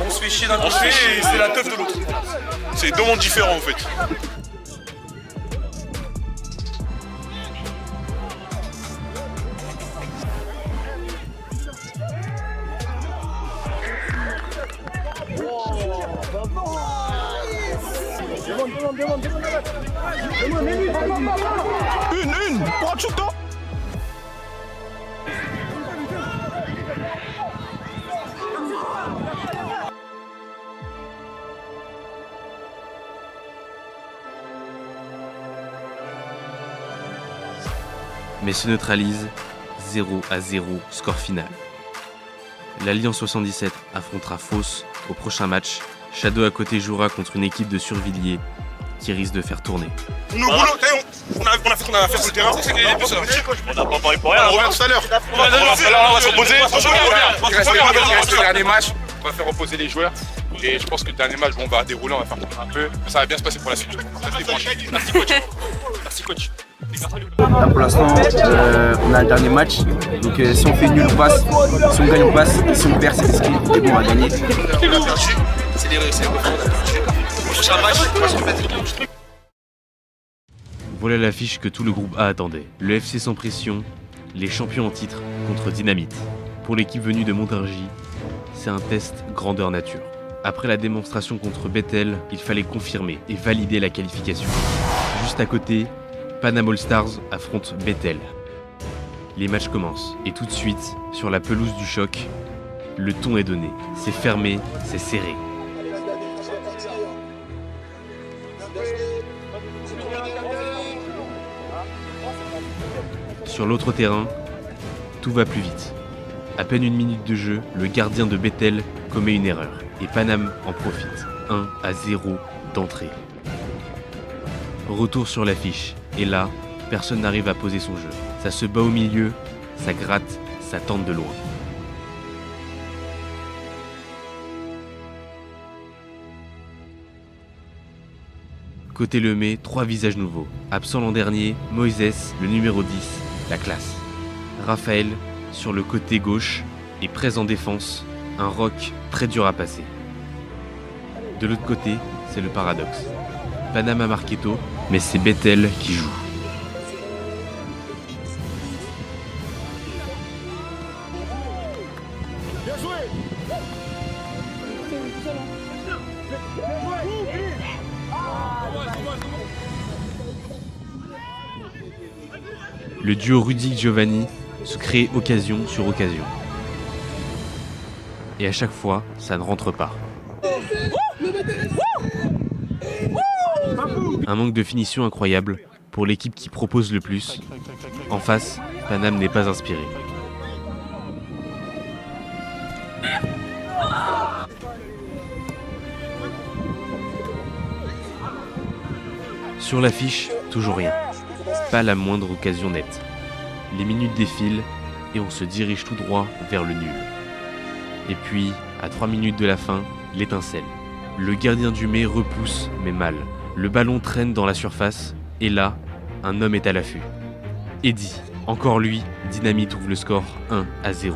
On se fait chier d'un côté et c'est la teuf de l'autre. C'est deux mondes différents en fait. Une, prends tout le temps. Mais se neutralise 0-0 score final. L'Alliance 77 affrontera Fos au prochain match. Shadow à côté jouera contre une équipe de Survilliers qui risque de faire tourner. Nous boulot, on a fait ce qu'on a à faire sur le terrain. On n'a pas parlé pour rien. On revient tout à l'heure. On va se reposer. Il reste le dernier match. On va faire reposer les joueurs. Et je pense que le dernier match, on va dérouler, on va faire tourner un peu. Ça va bien se passer pour la suite. Merci coach. Merci coach. Là pour l'instant, on a le dernier match. Donc si on fait nul, on passe. Si on gagne, on passe. Et si on perd, c'est risqué. Et bon, on va gagner. On a perdu. C'est les réussites. Prochain match, on va se remettre. Voilà l'affiche que tout le groupe A attendait. Le FC sans pression, les champions en titre contre Dynamite. Pour l'équipe venue de Montargis, c'est un test grandeur nature. Après la démonstration contre Bethel, il fallait confirmer et valider la qualification. Juste à côté, Panam All Stars affronte Bethel. Les matchs commencent et tout de suite, sur la pelouse du choc, le ton est donné. C'est fermé, c'est serré. Sur l'autre terrain, tout va plus vite. À peine une minute de jeu, le gardien de Bethel commet une erreur et Panam en profite. 1-0 d'entrée. Retour sur l'affiche et là, personne n'arrive à poser son jeu. Ça se bat au milieu, ça gratte, ça tente de loin. Côté Lemay, 3 visages nouveaux. Absent l'an dernier, Moïse, le numéro 10, la classe. Raphaël, sur le côté gauche, et prêt en défense, un rock très dur à passer. De l'autre côté, c'est le paradoxe. Panam a marqué tôt, mais c'est Bethel qui joue. Le duo Rudy-Giovanni se crée occasion sur occasion. Et à chaque fois, ça ne rentre pas. Un manque de finition incroyable pour l'équipe qui propose le plus. En face, Panam n'est pas inspiré. Sur l'affiche, toujours rien. Pas la moindre occasion nette. Les minutes défilent et on se dirige tout droit vers le nul. Et puis, à 3 minutes de la fin, l'étincelle. Le gardien du May repousse, mais mal. Le ballon traîne dans la surface, et là, un homme est à l'affût. Eddy, encore lui, Dynamite ouvre le score 1-0.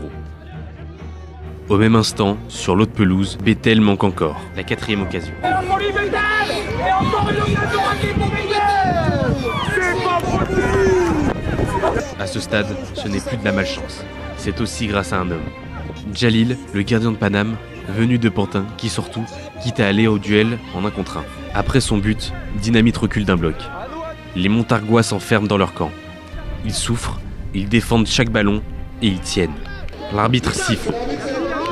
Au même instant, sur l'autre pelouse, Bethel manque encore, la 4e occasion. À ce stade, ce n'est plus de la malchance. C'est aussi grâce à un homme. Jalil, le gardien de Paname, venu de Pantin, qui sort tout, quitte à aller au duel en 1 contre 1. Après son but, Dynamite recule d'un bloc. Les Montargois s'enferment dans leur camp. Ils souffrent, ils défendent chaque ballon et ils tiennent. L'arbitre siffle.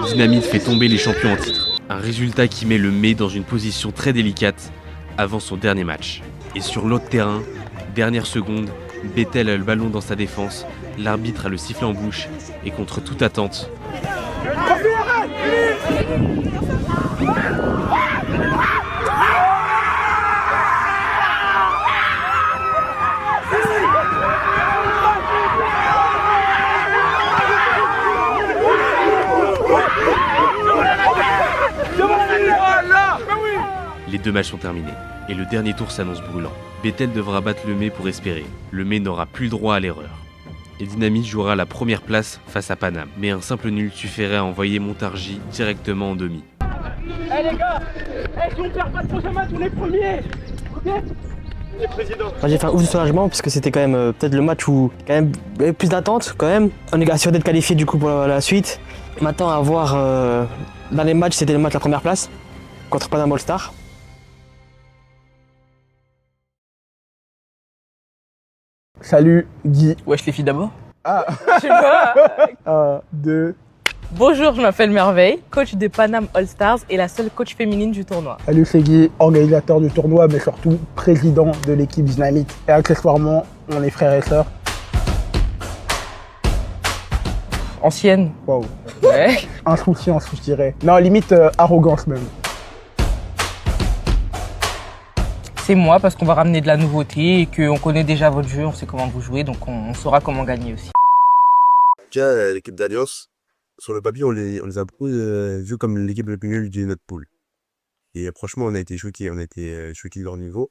Dynamite fait tomber les champions en titre. Un résultat qui met le Mai dans une position très délicate avant son dernier match. Et sur l'autre terrain, dernière seconde, Bethel a le ballon dans sa défense, l'arbitre a le sifflet en bouche et contre toute attente, les 2 matchs sont terminés et le dernier tour s'annonce brûlant. Bethel devra battre le Mai pour espérer. Le Mai n'aura plus le droit à l'erreur. Et Dynamite jouera la première place face à Paname. Mais un simple nul suffirait à envoyer Montargis directement en demi. Les gars, si on perd pas de prochain match, on est premier. Ok? J'ai fait un ouf de soulagement parce que c'était quand même peut-être le match où quand même il y avait plus d'attente quand même. On est assuré d'être qualifié du coup pour la suite. Maintenant à voir dans les matchs, c'était le match la première place contre Paname All-Star. Salut Guy. Wesh les filles d'abord. Ah. Je sais pas. 1, 2. Bonjour, je m'appelle Merveille, coach de Paname All-Stars et la seule coach féminine du tournoi. Salut, c'est Guy, organisateur du tournoi, mais surtout président de l'équipe Dynamite. Et accessoirement, on est frères et sœurs. Ancienne. Wow. Ouais. Insouciance, je dirais. Non, limite arrogance même. C'est moi parce qu'on va ramener de la nouveauté et qu'on connaît déjà votre jeu, on sait comment vous jouez, donc on saura comment gagner aussi. Déjà, l'équipe d'Alliance, sur le papier, on les a beaucoup vus comme l'équipe la plus nulle de notre poule. Et franchement, on a été choqués de leur niveau.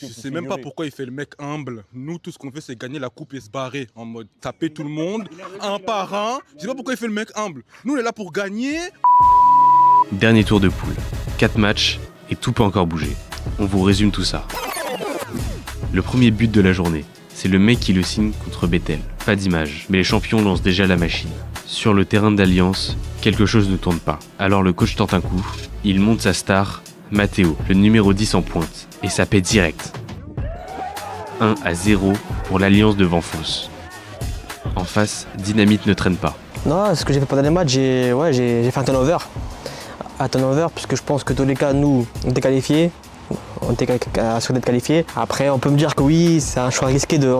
Je sais même pas pourquoi il fait le mec humble. Nous, tout ce qu'on fait, c'est gagner la coupe et se barrer en mode taper tout le monde, un par un. Je sais pas pourquoi il fait le mec humble. Nous, on est là pour gagner. Dernier tour de poule. 4 matchs et tout peut encore bouger. On vous résume tout ça. Le premier but de la journée, c'est le mec qui le signe contre Bethel. Pas d'image, mais les champions lancent déjà la machine. Sur le terrain d'Alliance, quelque chose ne tourne pas. Alors le coach tente un coup, il monte sa star, Matteo, le numéro 10 en pointe, et ça paie direct. 1-0 pour l'Alliance devant Fos. En face, Dynamite ne traîne pas. Non, ce que j'ai fait pendant les matchs, j'ai fait un turnover. Un turnover, puisque je pense que dans tous les cas, nous, on était qualifiés. On était assurés d'être qualifiés. Après, on peut me dire que oui, c'est un choix risqué de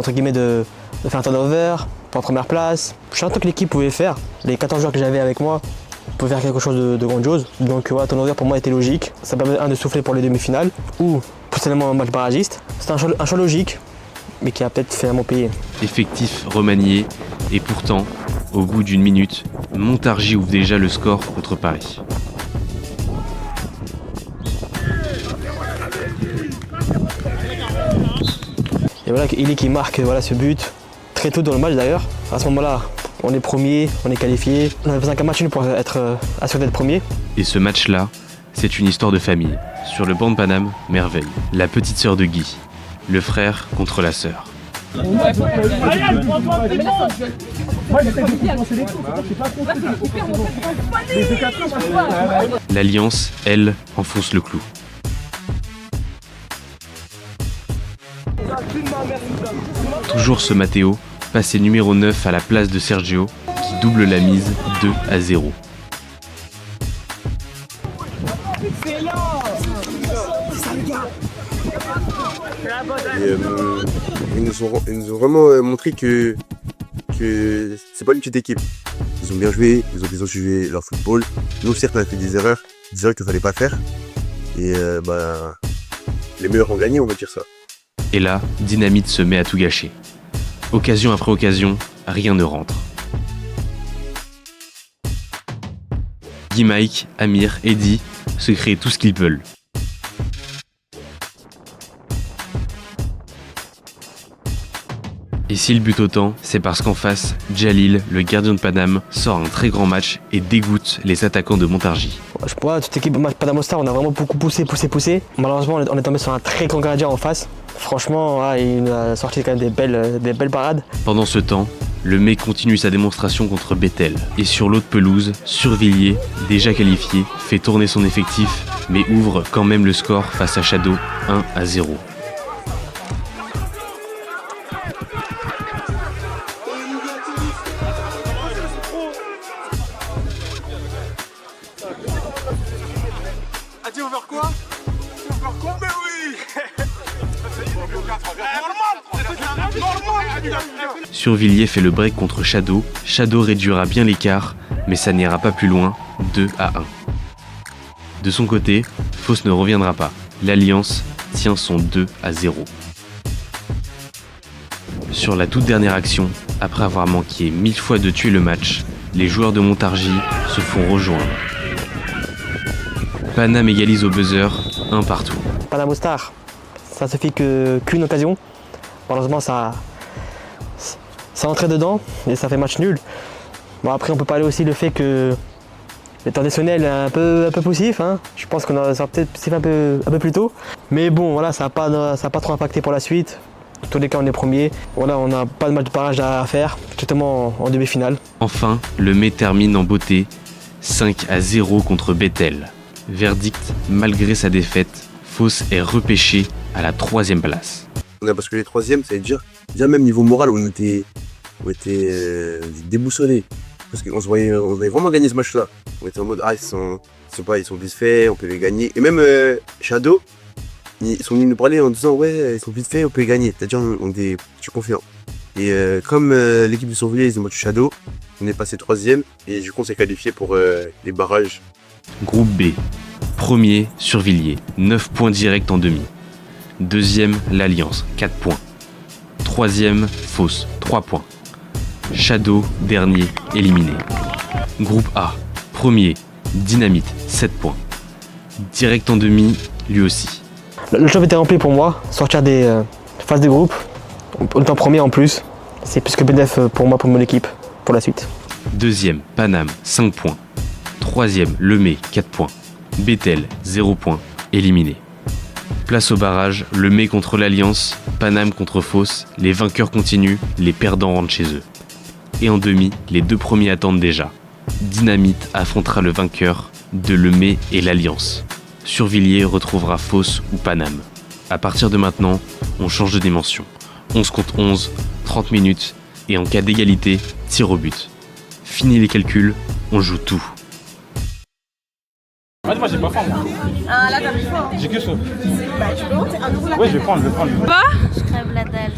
faire un turnover pour la première place. Je sais que l'équipe pouvait faire. Les 14 joueurs que j'avais avec moi pouvaient faire quelque chose de grandiose. Donc, ouais, turnover pour moi était logique. Ça permet de souffler pour les demi-finales ou potentiellement un match barragiste. C'est un choix logique, mais qui a peut-être finalement payé. Effectif remanié, et pourtant, au bout d'une minute, Montargis ouvre déjà le score contre Paris. Et voilà, Eli qui marque ce but très tôt dans le match d'ailleurs. À ce moment-là, on est premier, on est qualifié. On avait besoin qu'un match nul pour être assuré d'être premier. Et ce match-là, c'est une histoire de famille. Sur le banc de Paname, Merveille, la petite sœur de Guy, le frère contre la sœur. L'Alliance, elle, enfonce le clou. Toujours ce Matteo, passé numéro 9 à la place de Sergio, qui double la mise 2-0. Et, ils nous ont vraiment montré que c'est pas une petite équipe. Ils ont bien joué, ils ont su jouer leur football. Nous, certes, on a fait des erreurs qu'il fallait pas faire. Et les meilleurs ont gagné, on va dire ça. Et là, Dynamite se met à tout gâcher. Occasion après occasion, rien ne rentre. Guy, Mike, Amir, Eddy se créent tout ce qu'ils veulent. S'il bute autant, c'est parce qu'en face, Jalil, le gardien de Paname, sort un très grand match et dégoûte les attaquants de Montargis. Je vois, toute l'équipe Paname Star, on a vraiment beaucoup poussé. Malheureusement, on est tombé sur un très grand gardien en face. Franchement, il nous a sorti quand même des belles parades. Pendant ce temps, le Mai continue sa démonstration contre Bethel. Et sur l'autre pelouse, Survilliers, déjà qualifié, fait tourner son effectif, mais ouvre quand même le score face à Shadow 1-0. Tu veux faire quoi? Tu veux faire quoi? Mais oui. Normal. Survilliers fait le break contre Shadow. Shadow réduira bien l'écart, mais ça n'ira pas plus loin, 2-1. De son côté, Fos ne reviendra pas. L'Alliance tient son 2-0. Sur la toute dernière action, après avoir manqué 1000 fois de tuer le match, les joueurs de Montargis se font rejoindre. Paname égalise au buzzer, 1 partout. Paname Star, ça se fait qu'une occasion. Malheureusement, ça entrait dedans et ça fait match nul. Bon, après, on peut parler aussi le fait que le temps additionnel est un peu poussif. Hein. Je pense qu'on aurait peut-être poussif un peu plus tôt. Mais bon, voilà, ça n'a pas trop impacté pour la suite. Dans tous les cas, on est premier. Voilà, on n'a pas de match de barrage à faire, justement en demi-finale. Enfin, le Mai termine en beauté, 5-0 contre Bethel. Verdict, malgré sa défaite, Fos est repêché à la 3e place. Parce que les 3e, ça veut dire, déjà même niveau moral, on était déboussolés. Parce qu'on se voyait, on avait vraiment gagné ce match-là. On était en mode, ils sont vite faits, on peut les gagner. Et même Shadow, ils sont venus nous parler en disant, ouais, ils sont vite faits, on peut les gagner. C'est-à-dire, je suis confiant. Et comme l'équipe de Survilliers, ils ont battu Shadow, on est passé 3e et du coup, on s'est qualifié pour les barrages. Groupe B. Premier, Survilliers, 9 points directs en demi. Deuxième, l'Alliance, 4 points. Troisième, Fos, 3 points. Shadow, dernier, éliminé. Groupe A. Premier, Dynamite, 7 points. Direct en demi, lui aussi. Le job était rempli pour moi, sortir des phases de groupe, en étant premier en plus. C'est plus que bénéf pour moi, pour mon équipe, pour la suite. Deuxième, Paname, 5 points. Troisième, Le Mai, 4 points. Bethel, 0 points, éliminé. Place au barrage, Le Mai contre l'Alliance, Paname contre Fos, les vainqueurs continuent, les perdants rentrent chez eux. Et en demi, les 2 premiers attendent déjà. Dynamite affrontera le vainqueur de Le Mai et l'Alliance. Survilliers retrouvera Fos ou Paname. À partir de maintenant, on change de dimension. 11 contre 11, 30 minutes, et en cas d'égalité, tir au but. Fini les calculs, on joue tout. Moi j'ai pas faim moi. Ah là t'as plus faim. J'ai que ça. Bah tu peux monter un nouveau là. Ouais je vais prendre. Quoi? Je crève la dalle.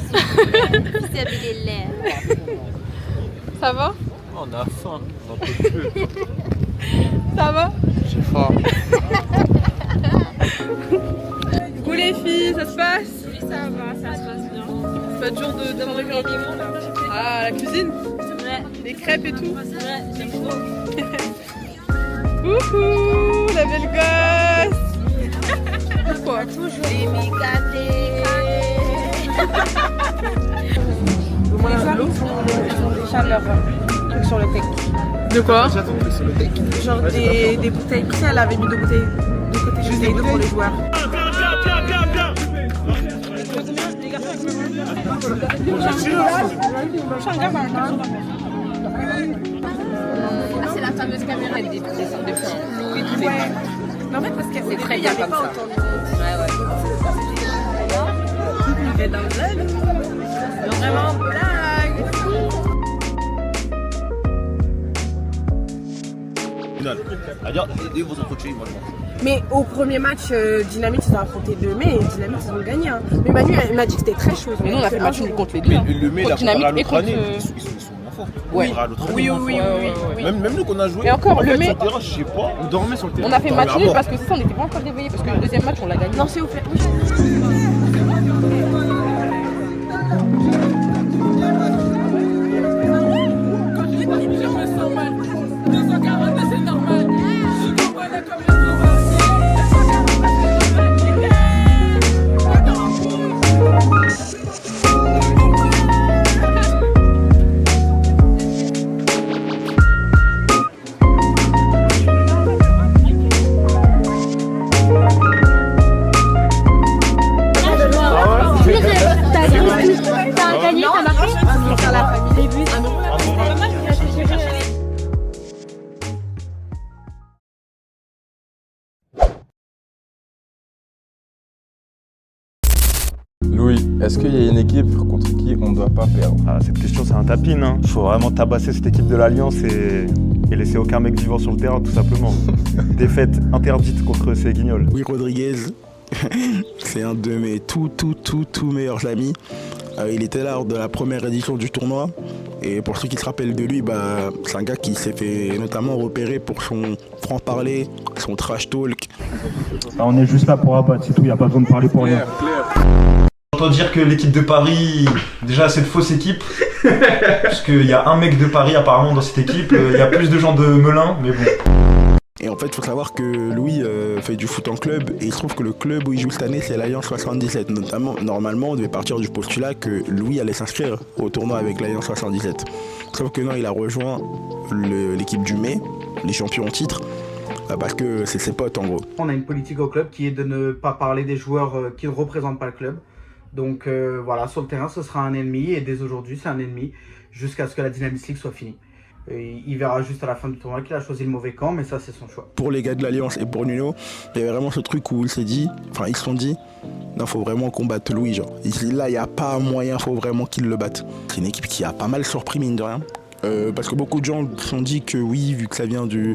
C'est habillé l'air. Ça va? On a faim, on n'en peut plus. Ça va? J'ai faim. Coucou les filles, ça se passe? Oui ça va, ça se passe bien. C'est pas dur d'avoir les aliments là. Ah la cuisine? Ouais. Les crêpes et tout? Ouais, j'aime trop. Coucou, la belle gosse. Pourquoi? Toujours les migatés. Les femmes, ils ont déjà leur truc sur le tech. De quoi? Genre des bouteilles. Tu sais, elle avait mis 2 bouteilles de côté, juste des 2 pour les joueurs. C'est la fameuse caméra avec des dessins de fin. Ouais. Mais en fait, parce qu'elle c'est très bien comme ça. Ouais. Il est dans le blague. Vraiment blague. Mais au premier match, Dynamite ils ont affronté le Mai et Dynamite ils ont gagné. Hein. Mais Manu elle m'a dit que c'était très chaud. Mais nous on a fait match nul contre les deux. Mais le Mai, Dynamite et contre année, ils sont moins forts. Ouais. Oui. Même nous qu'on a joué. Et encore le Mai. Je sais pas, on dormait sur le terrain. On a fait match nul parce que ça on n'était pas encore réveillés parce que le deuxième match on l'a gagné. Non c'est au fait. Est-ce qu'il y a une équipe contre qui on ne doit pas perdre? Cette question, c'est un tapin. Hein. Faut vraiment tabasser cette équipe de l'Alliance et laisser aucun mec vivant sur le terrain, tout simplement. Défaite interdite contre ces guignols. Oui, Rodriguez, c'est un de mes tout meilleurs amis. Il était là lors de la première édition du tournoi. Et pour ceux qui se rappellent de lui, c'est un gars qui s'est fait notamment repérer pour son franc-parler, son trash talk. On est juste là pour abattre, c'est tout, il n'y a pas besoin de parler pour rien. J'entends dire que l'équipe de Paris, déjà c'est une fausse équipe, parce qu'il y a un mec de Paris apparemment dans cette équipe, il y a plus de gens de Melun, mais bon. Et en fait, il faut savoir que Louis fait du foot en club et il se trouve que le club où il joue cette année, c'est l'Alliance 77. Notamment, normalement, on devait partir du postulat que Louis allait s'inscrire au tournoi avec l'Alliance 77. Sauf que non, il a rejoint l'équipe du mai, les champions en titre, parce que c'est ses potes en gros. On a une politique au club qui est de ne pas parler des joueurs qui ne représentent pas le club. Donc voilà, sur le terrain, ce sera un ennemi et dès aujourd'hui, c'est un ennemi jusqu'à ce que la Dynamics League soit finie. Et il verra juste à la fin du tournoi qu'il a choisi le mauvais camp, mais ça c'est son choix. Pour les gars de l'Alliance et pour Nuno, il y avait vraiment ce truc où ils se sont dit, non, faut vraiment qu'on batte Louis, genre. Là, il n'y a pas moyen, faut vraiment qu'ils le battent. C'est une équipe qui a pas mal surpris, mine de rien. Parce que beaucoup de gens se sont dit que oui, vu que ça vient du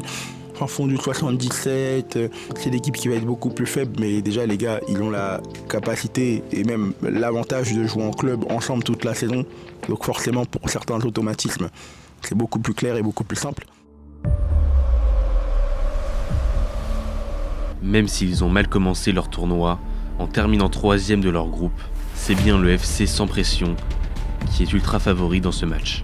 fond du 77, c'est l'équipe qui va être beaucoup plus faible, mais déjà les gars, ils ont la capacité et même l'avantage de jouer en club ensemble toute la saison. Donc forcément, pour certains automatismes, c'est beaucoup plus clair et beaucoup plus simple. Même s'ils ont mal commencé leur tournoi, en terminant 3e de leur groupe, c'est bien le FC Sans Pression qui est ultra favori dans ce match.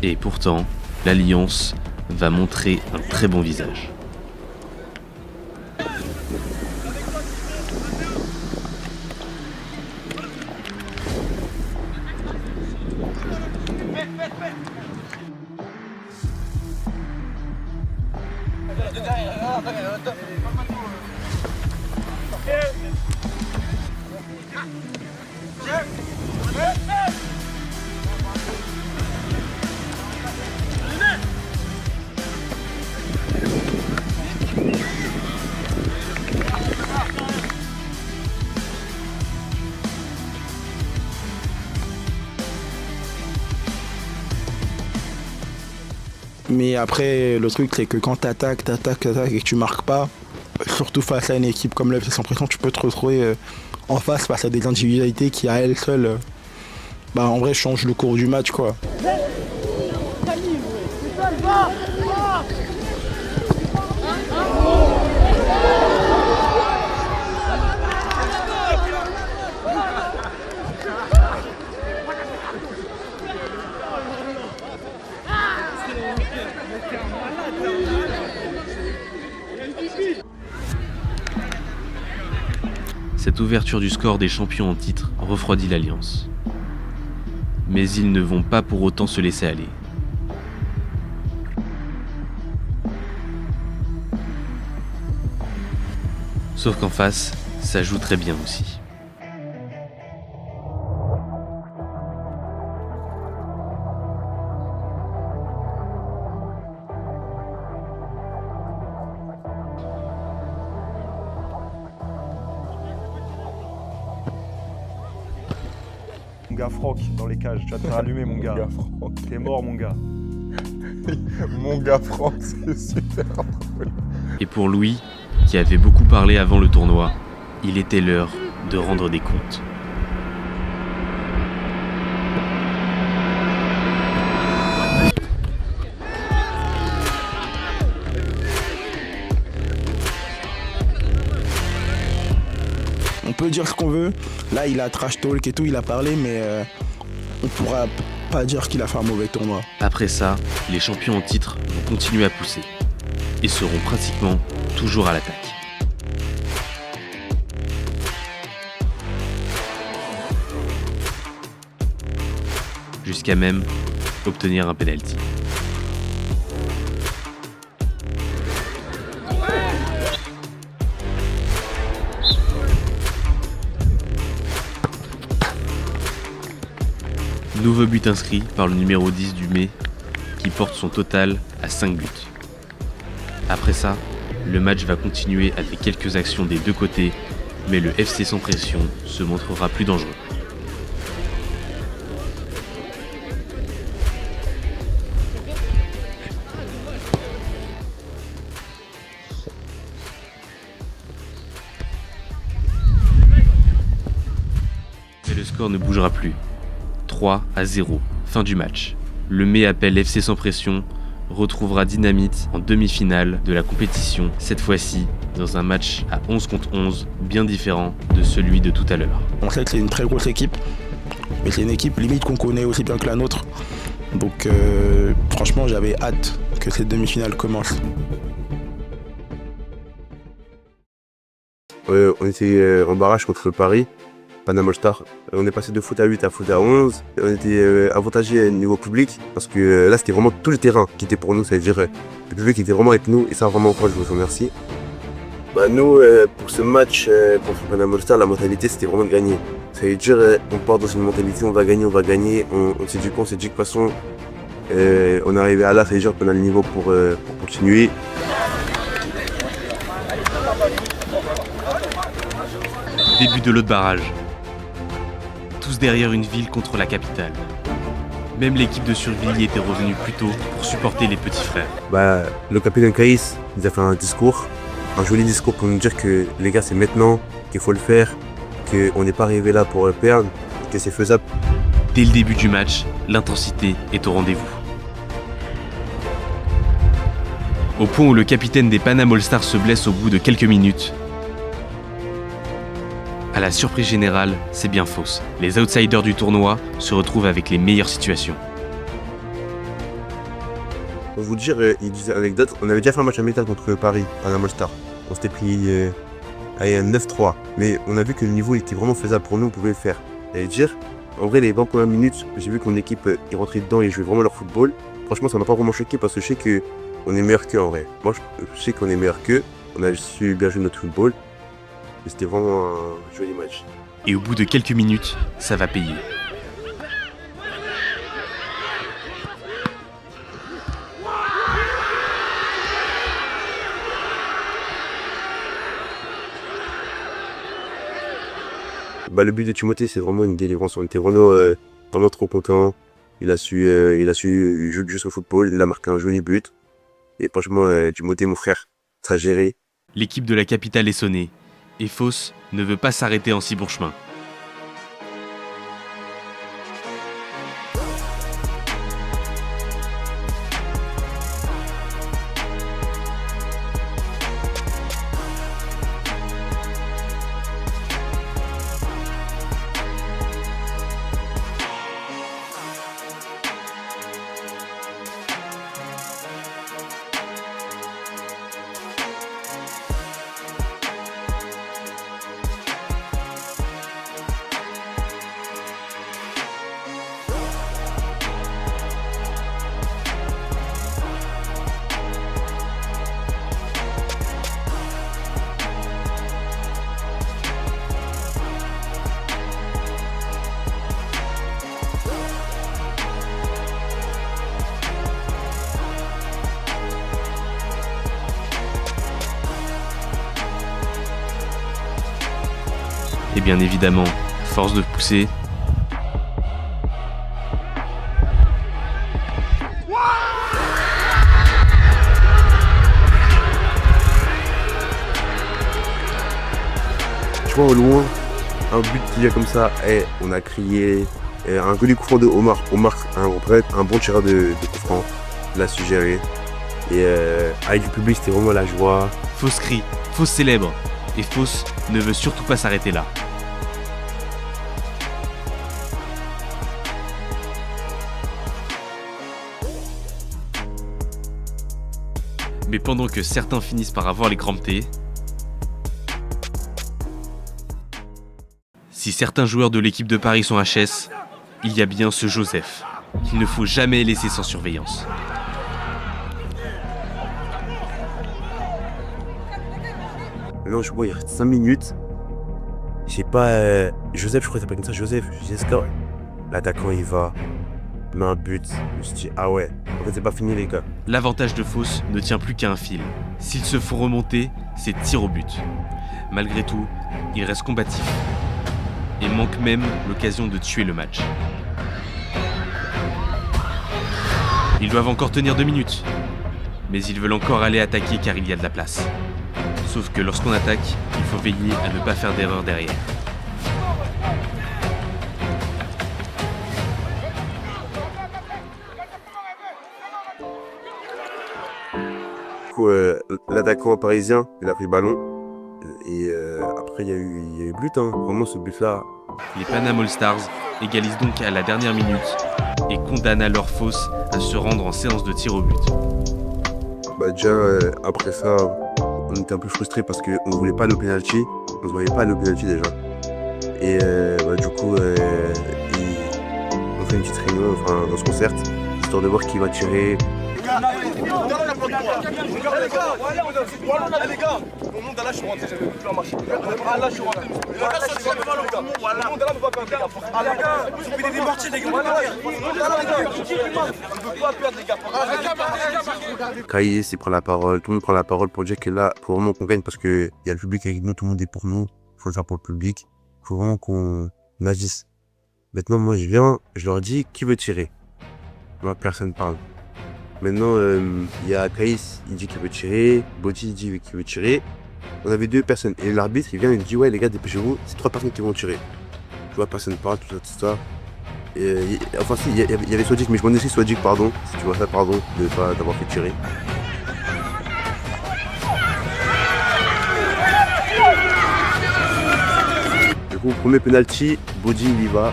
Et pourtant, l'Alliance va montrer un très bon visage. Mais après, le truc, c'est que quand t'attaques et que tu marques pas, surtout face à une équipe comme l'FC Sans Pression, tu peux te retrouver en face à des individualités qui, à elles seules, en vrai, changent le cours du match, quoi. Cette ouverture du score des champions en titre refroidit l'Alliance. Mais ils ne vont pas pour autant se laisser aller. Sauf qu'en face, ça joue très bien aussi. Mon gars Franck dans les cages, tu vas te faire allumer mon gars. T'es mort mon gars. Mon gars Franck, c'est super drôle. Et pour Louis, qui avait beaucoup parlé avant le tournoi, il était l'heure de rendre des comptes. On peut dire ce qu'on veut, là il a trash talk et tout, il a parlé, mais on pourra pas dire qu'il a fait un mauvais tournoi. Après ça, les champions en titre vont continuer à pousser et seront pratiquement toujours à l'attaque. Jusqu'à même obtenir un penalty. Nouveau but inscrit par le numéro 10 du mai, qui porte son total à 5 buts. Après ça, le match va continuer avec quelques actions des deux côtés, mais le FC sans pression se montrera plus dangereux. Mais le score ne bougera plus. 3-0, fin du match. Le Mai appelle FC sans pression retrouvera Dynamite en demi-finale de la compétition, cette fois-ci dans un match à 11 contre 11, bien différent de celui de tout à l'heure. On sait que c'est une très grosse équipe, mais c'est une équipe limite qu'on connaît aussi bien que la nôtre. Donc franchement, j'avais hâte que cette demi-finale commence. On était en barrage contre Paris, Panama Star. On est passé de foot à 8 à foot à 11. On était avantagé au niveau public parce que là c'était vraiment tout le terrain qui était pour nous, ça veut dire le public était vraiment avec nous et ça vraiment je vous remercie. Nous pour ce match contre Panama Star, la mentalité c'était vraiment de gagner. Ça veut dire on part dans une mentalité on va gagner. On s'est dit quoi, on s'est dit que de toute façon on est arrivé à là, ça veut dire qu'on a le niveau pour continuer. Début de l'autre barrage. Tous derrière une ville contre la capitale. Même l'équipe de Survilliers était revenue plus tôt pour supporter les petits frères. Le capitaine Caïs nous a fait un joli discours pour nous dire que les gars c'est maintenant qu'il faut le faire, qu'on n'est pas arrivé là pour perdre, que c'est faisable. Dès le début du match, l'intensité est au rendez-vous. Au point où le capitaine des Panama All Stars se blesse au bout de quelques minutes. À la surprise générale, c'est bien fausse. Les outsiders du tournoi se retrouvent avec les meilleures situations. Pour vous dire, il disait une anecdote, on avait déjà fait un match amical contre Paris, Panama All Star. On s'était pris 9-3, mais on a vu que le niveau était vraiment faisable pour nous, on pouvait le faire. Et dire, en vrai, les 20 premières minutes, j'ai vu que mon équipe est rentrée dedans et jouait vraiment leur football. Franchement, ça m'a pas vraiment choqué parce que je sais qu'on est meilleur qu'eux en vrai. Moi, je sais qu'on est meilleur qu'eux, on a su bien jouer notre football. C'était vraiment un joli match. Et au bout de quelques minutes, ça va payer. Le but de Timothée, c'est vraiment une délivrance. On était vraiment trop contents. Il a su jouer juste au football. Il a marqué un joli but. Et franchement, Timothée, mon frère, ça a géré. L'équipe de la capitale est sonnée. Et Fos ne veut pas s'arrêter en si bon chemin. Et bien évidemment, force de pousser, tu vois au loin, un but qui vient comme ça, et on a crié, un joli coup franc de Omar. Omar, un bon tireur de coup franc, l'a su gérer. Et avec du public, c'était vraiment la joie. Fos crie, Fos célèbre, et Fos ne veut surtout pas s'arrêter là. Mais pendant que certains finissent par avoir les crampes-T, si certains joueurs de l'équipe de Paris sont HS, il y a bien ce Joseph, qu'il ne faut jamais laisser sans surveillance. Non, je vois, il reste 5 minutes. Je sais pas, Joseph, je crois qu'il s'appelle comme ça, Joseph, Jessica. L'attaquant, il va. met un but. Je me suis dit, ah ouais, en fait, c'est pas fini, les gars. L'avantage de Fos ne tient plus qu'à un fil. S'ils se font remonter, c'est tir au but. Malgré tout, ils restent combatifs et manquent même l'occasion de tuer le match. Ils doivent encore tenir 2 minutes, mais ils veulent encore aller attaquer car il y a de la place. Sauf que lorsqu'on attaque, il faut veiller à ne pas faire d'erreur derrière. Du coup, l'attaquant parisien, il a pris le ballon. Et après, il y a eu but. Hein. Vraiment, ce but-là. Les Panama All Stars égalisent donc à la dernière minute et condamnent alors Fos à se rendre en séance de tir au but. Bah déjà, après ça, on était un peu frustrés parce qu'on ne voulait pas le penalty. On ne voyait pas le penalty déjà. Et du coup, on fait une petite réunion, enfin, dans ce concert, histoire de voir qui va tirer. Les gars, on monte là, je suis rentré, j'avais plus la marche. Là, je suis rentré. Les gars, vous prenez des mortiers, les gars. On ne peut pas perdre, les gars. Caïs, il prend la parole, tout le monde prend la parole pour dire que là, il faut vraiment qu'on gagne parce qu'il y a le public avec nous, tout le monde est pour nous. Il faut le faire pour le public. Il faut vraiment qu'on agisse. Maintenant, moi, je viens, je leur dis qui veut tirer. Moi, personne parle. Maintenant, il y a Caïs, il dit qu'il veut tirer. Boti, il dit qu'il veut tirer. On avait 2 personnes. Et l'arbitre, il vient, il dit ouais, les gars, dépêchez-vous. C'est 3 personnes qui vont tirer. Tu vois, personne parle, tout ça. Et, enfin, si, il y avait Swadjik, mais je m'en ai aussi Swadjik, pardon. Si tu vois ça, pardon, de ne pas d'avoir fait tirer. Du coup, premier penalty, Bodi, il y va.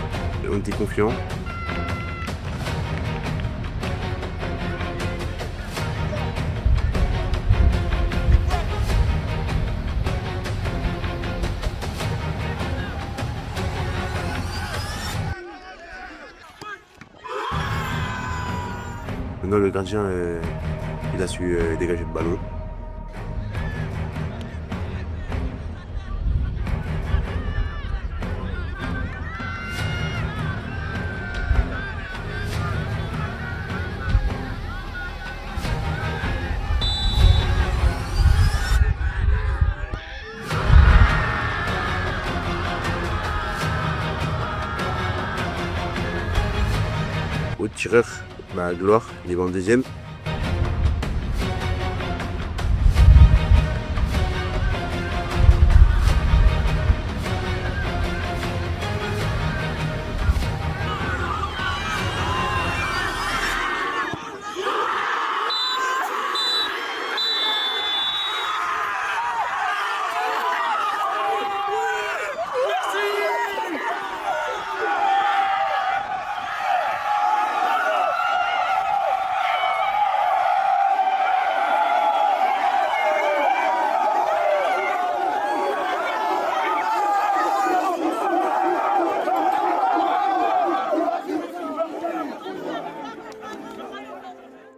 On était confiants. Maintenant, le gardien, il a su dégager le ballon. Au tireur, bah, Gloire, il est en deuxième.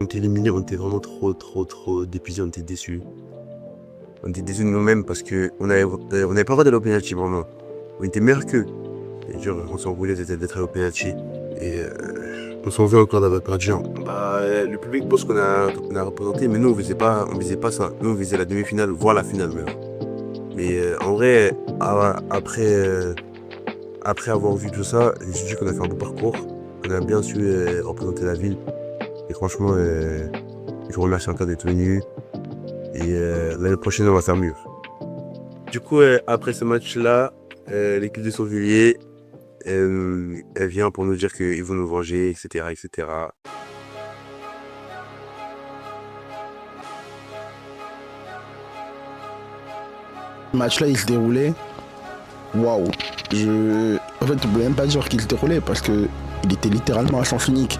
On était éliminés, on était vraiment trop dépuisés, on était déçus. On était déçus de nous-mêmes parce qu'on n'avait pas le droit d'aller au penalty, vraiment. On était meilleurs qu'eux. Et genre, on s'en voulait d'être allé au penalty. Et on s'en veut encore d'avoir perdu. Bah, le public pense qu'on a représenté, mais nous on visait pas ça. Nous on visait la demi-finale, voire la finale même. Mais en vrai, après avoir vu tout ça, je me suis dit qu'on a fait un beau parcours. On a bien su représenter la ville. Et franchement, je vous remercie encore d'être venus. Et l'année prochaine, on va faire mieux. Du coup, après ce match-là, l'équipe de Saint-Villiers, elle vient pour nous dire qu'ils vont nous venger, etc. etc. Ce match-là, il se déroulait. Waouh! En fait, on ne peut même pas dire qu'il se déroulait parce qu'il était littéralement à sens unique.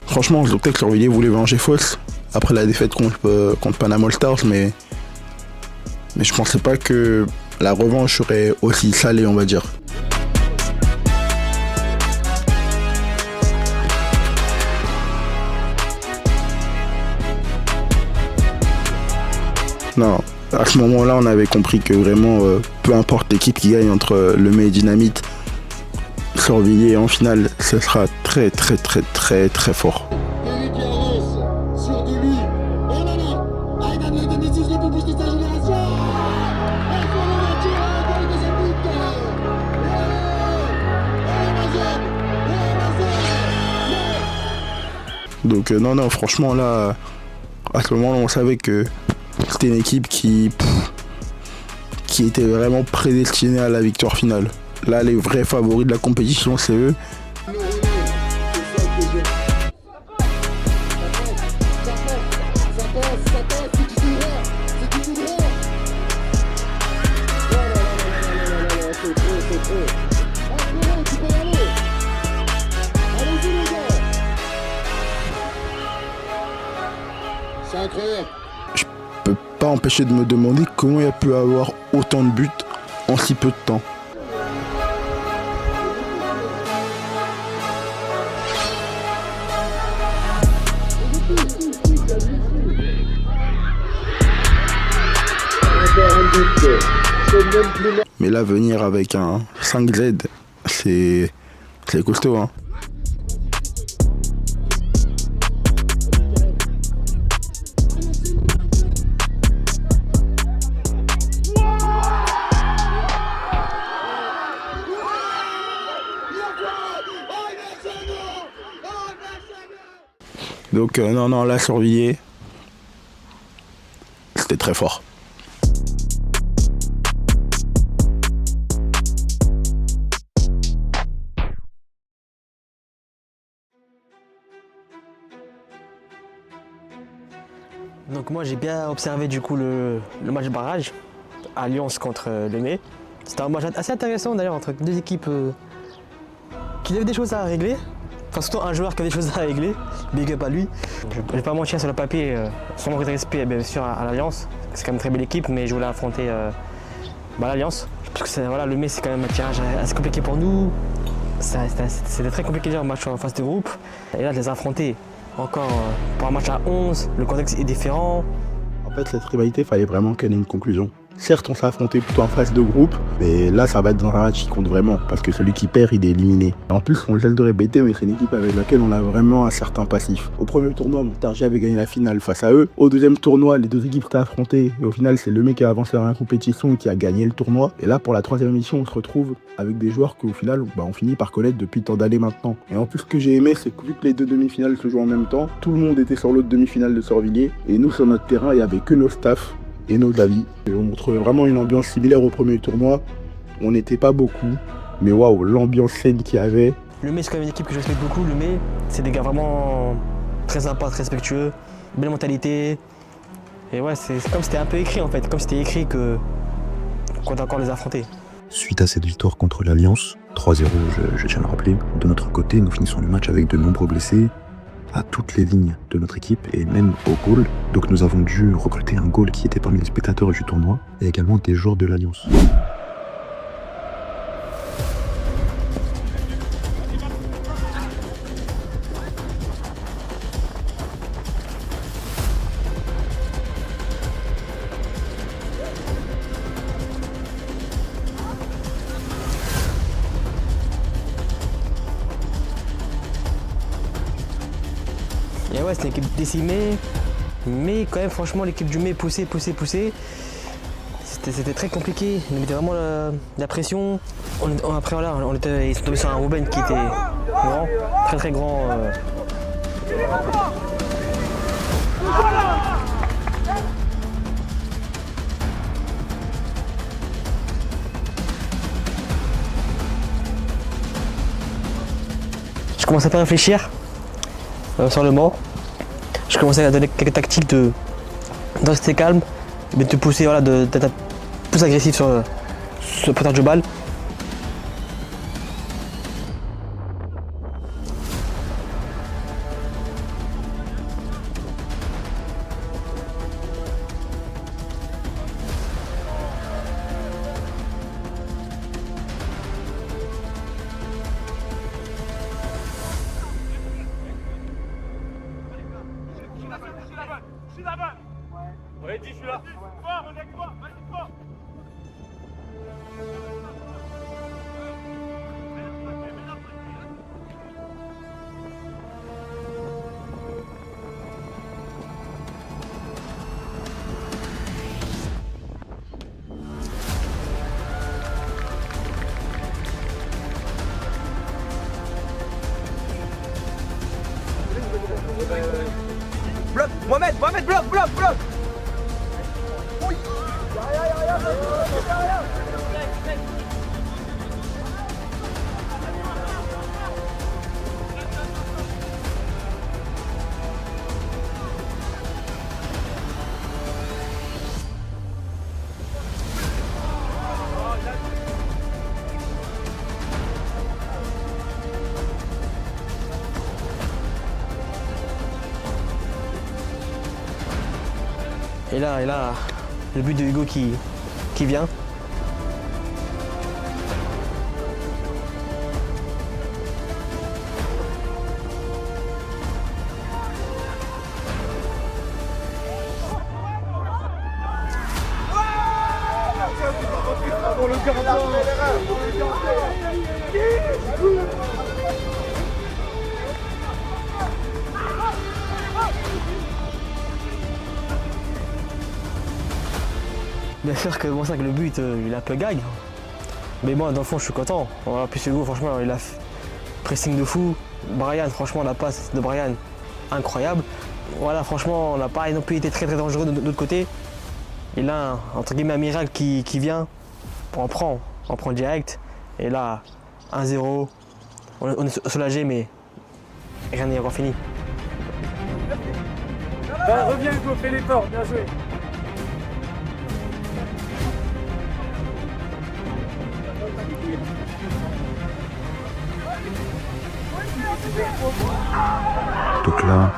Franchement, on se doutait que Saint-Villiers voulait venger Fos après la défaite contre Panama All Stars, mais je pensais pas que la revanche serait aussi salée, on va dire. Non, à ce moment-là, on avait compris que vraiment, peu importe l'équipe qui gagne entre Le Mets et Dynamite, Sorvilliers en finale, ce sera très très très très très fort. Sûr de lui. Oh là là. Ah, il gagne le 2010 le plus puissant de sa génération. Et pour l'ouverture à la deuxième but. Donc non, franchement là, à ce moment-là, on savait que c'était une équipe qui était vraiment prédestinée à la victoire finale. Là, les vrais favoris de la compétition, c'est eux. C'est incroyable. Je peux pas empêcher de me demander comment il a pu avoir autant de buts en si peu de temps. Mais là, venir avec un 5Z, c'est costaud, hein. Donc non, là, Sorvilliers, c'était très fort. Donc moi j'ai bien observé du coup le match barrage, Alliance contre Le Mets. C'était un match assez intéressant d'ailleurs entre deux équipes qui avaient des choses à régler. Enfin surtout un joueur qui avait des choses à régler, big up à lui. Je vais pas mentir sur le papier, sans manque de respect bien sûr à l'Alliance. C'est quand même une très belle équipe mais je voulais affronter l'Alliance. Parce que voilà, Le Mets c'est quand même un tirage assez compliqué pour nous. C'était très compliqué déjà un match en phase de groupe. Et là de les affronter. Encore pour un match à 11, le contexte est différent. En fait, cette rivalité, il fallait vraiment qu'elle ait une conclusion. Certes, on s'est affronté plutôt en phase de groupe, mais là, ça va être dans un match qui compte vraiment, parce que celui qui perd, il est éliminé. En plus, on gêne de répéter, mais c'est une équipe avec laquelle on a vraiment un certain passif. Au premier tournoi, Montargis avait gagné la finale face à eux. Au deuxième tournoi, les deux équipes s'étaient affrontées, et au final, c'est Le Mets qui a avancé dans la compétition et qui a gagné le tournoi. Et là, pour la troisième émission, on se retrouve avec des joueurs qu'au final, on finit par connaître depuis tant d'années maintenant. Et en plus, ce que j'ai aimé, c'est que vu que les deux demi-finales se jouent en même temps, tout le monde était sur l'autre demi-finale de Sorvilliers, et nous, sur notre terrain, il n'y avait que nos staffs et nos avis. Et on retrouvait vraiment une ambiance similaire au premier tournoi. On n'était pas beaucoup, mais waouh, l'ambiance saine qu'il y avait. Le Mets, c'est quand même une équipe que je respecte beaucoup. Le Mets, c'est des gars vraiment très sympas, très respectueux, belle mentalité. Et ouais, c'est comme c'était un peu écrit en fait, comme c'était écrit qu'on doit encore les affronter. Suite à cette victoire contre l'Alliance, 3-0, je tiens à le rappeler, de notre côté, nous finissons le match avec de nombreux blessés à toutes les lignes de notre équipe et même au goal. Donc nous avons dû recruter un goal qui était parmi les spectateurs du tournoi et également des joueurs de l'Alliance. Et ouais, c'était une équipe décimée, mais quand même, franchement, l'équipe du Mets poussait. C'était très compliqué, ils nous mettaient vraiment la pression. Après, voilà, ils sont tombés sur un Ruben qui était grand, très grand. Je commençais à pas réfléchir sur le banc. Je commençais à donner quelques tactiques de rester calme, mais de pousser, voilà, d'être plus agressif sur le portage de balle. Oui, Eddie, je suis là. Fort, Rodek, fort, vas-y, fort. Bloc, Mohamed, bloc, bloc, bloc. Et là, le but de Hugo qui vient. Bien sûr que bon, ça que le but il est un peu gag. Mais moi dans le fond je suis content. Voilà, puis Hugo franchement il a fait pressing de fou. Brian franchement la passe de Brian incroyable. Voilà franchement on n'a pas non plus été très dangereux de l'autre côté. Et là entre guillemets un miracle qui vient. On prend direct. Et là 1-0. On est soulagé mais rien n'est encore fini. Reviens Hugo, fais l'effort, bien joué. Donc là,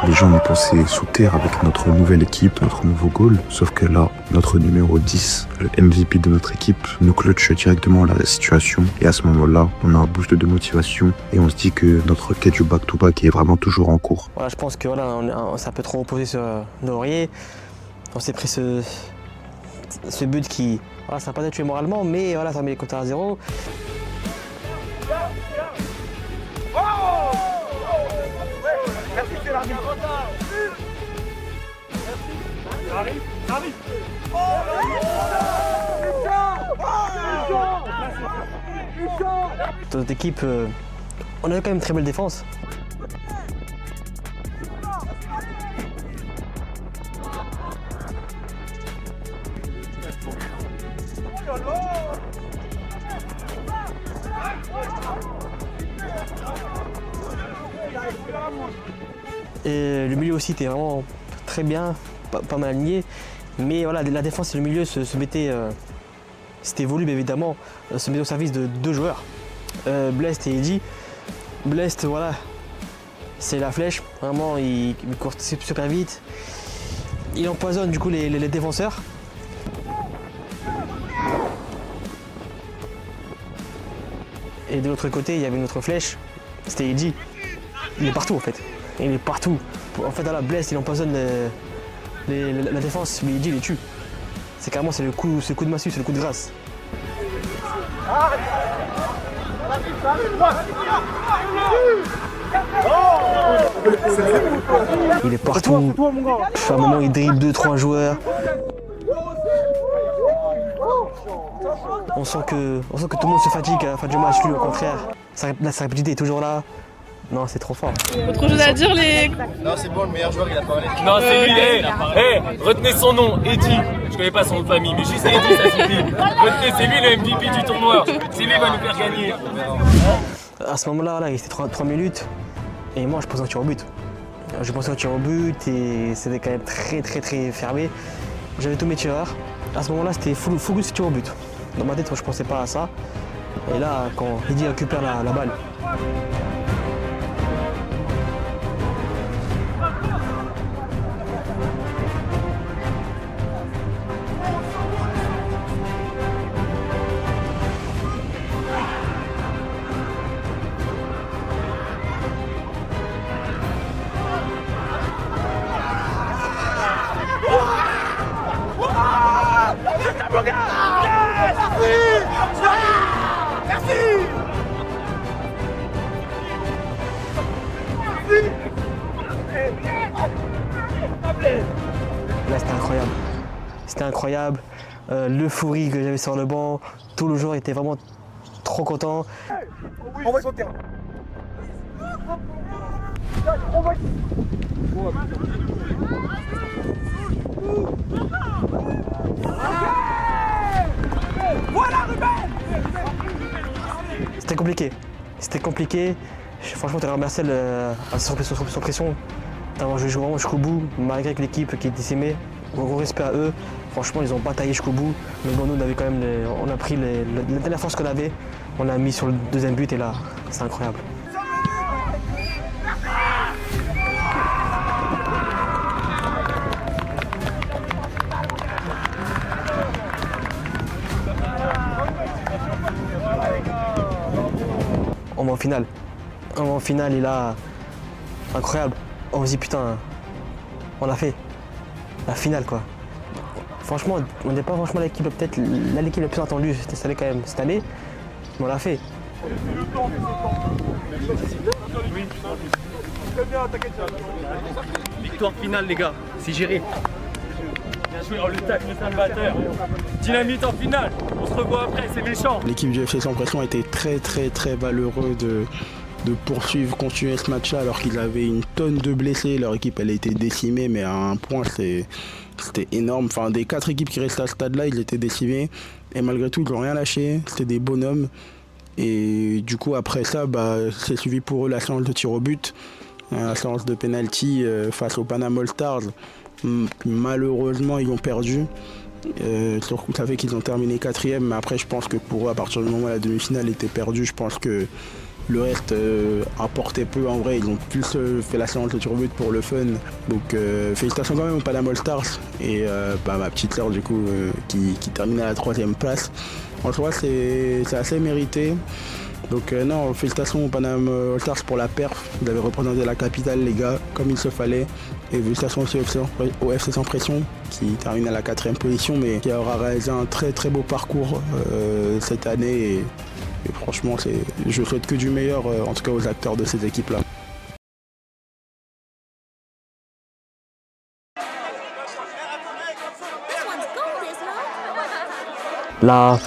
les gens ont pensé sous terre avec notre nouvelle équipe, notre nouveau goal. Sauf que là, notre numéro 10, le MVP de notre équipe, nous clutch directement la situation. Et à ce moment-là, on a un boost de motivation et on se dit que notre quête du back-to-back est vraiment toujours en cours. Voilà, je pense que voilà, on s'est un peu trop reposé sur nos lauriers. On s'est pris ce but qui, voilà, ça n'a pas tué moralement, mais voilà, ça met les compteurs à 0. Dans notre équipe, on avait quand même une très belle défense. Et le milieu aussi était vraiment très bien, pas mal aligné. Mais voilà, la défense et le milieu se mettaient, c'était volume évidemment, se mettaient au service de deux joueurs, Blest et Eddie. Blest, voilà, c'est la flèche, vraiment il court super vite. Il empoisonne du coup les défenseurs. Et de l'autre côté, il y avait une autre flèche, c'était Eddie. Il est partout en fait. Il est partout. En fait, à la Blest, il empoisonne la défense, mais Eddie les tue. C'est carrément le coup de massue, c'est le coup de grâce. Il est partout. À un moment, il dribble 2-3 joueurs. On sent que tout le monde se fatigue à la fin du match, lui au contraire. La rapidité est toujours là. Non, c'est trop fort. Autre chose à dire, les. Non, c'est bon, le meilleur joueur, il a parlé. Non, c'est lui, retenez son nom, Eddie. Je connais pas son nom de famille, mais juste Eddie, ça suffit. Retenez, c'est lui le MVP du tournoi. C'est lui qui va nous faire gagner. À ce moment-là, il restait 3 minutes. Et moi, je pensais un tir au but. Je pensais un tir au but et c'était quand même très fermé. J'avais tous mes tireurs. À ce moment-là, c'était full tir au but. Dans ma tête, moi, je pensais pas à ça. Et là, quand Eddie récupère la balle. Là, c'était incroyable. C'était incroyable. L'euphorie que j'avais sur le banc, tout le joueur était vraiment trop content. On va sur le terrain. Voilà Ruben. C'était compliqué. C'était compliqué. Franchement, tu as remercié sans pression d'avoir joué vraiment jusqu'au bout, malgré que l'équipe qui est décimée. Gros respect à eux. Franchement, ils ont bataillé jusqu'au bout. Mais bon, nous, on avait quand même on a pris la dernière force qu'on avait. On l'a mis sur le deuxième but et là, c'est incroyable. On va en finale. On va en finale et là, incroyable. On se dit putain, on l'a fait. La finale quoi. Franchement, on n'est pas franchement l'équipe peut-être l'équipe la plus attendue cette année quand même cette année, mais on l'a fait. Victoire finale les gars, c'est géré. Bien joué, le tacle, le salvateur. Dynamite en finale, on se revoit après, c'est méchant. L'équipe du FC Sans Pression était très valeureux de poursuivre, continuer ce match-là alors qu'ils avaient une tonne de blessés. Leur équipe elle a été décimée, mais à un point c'était énorme. Enfin, des 4 équipes qui restaient à ce stade-là, ils étaient décimés. Et malgré tout, ils n'ont rien lâché. C'était des bonhommes. Et du coup, après ça, c'est suivi pour eux la séance de tir au but, la séance de penalty face au Panama All Stars. Malheureusement, ils ont perdu. Surtout ça fait qu'ils ont terminé 4e, mais après, je pense que pour eux, à partir du moment où la demi-finale était perdue, je pense que le reste apportait peu en vrai. Ils ont plus fait la séance de tir au but pour le fun. Donc félicitations quand même au Panama All Stars et ma petite sœur du coup qui termine à la 3e place. En soi c'est assez mérité. Donc non, félicitations au Panama All Stars pour la perf. Vous avez représenté la capitale les gars comme il se fallait. Et félicitations aussi au FC Sans Pression qui termine à la 4e position mais qui aura réalisé un très beau parcours cette année. Et franchement, je souhaite que du meilleur, en tout cas aux acteurs de ces équipes-là. Là,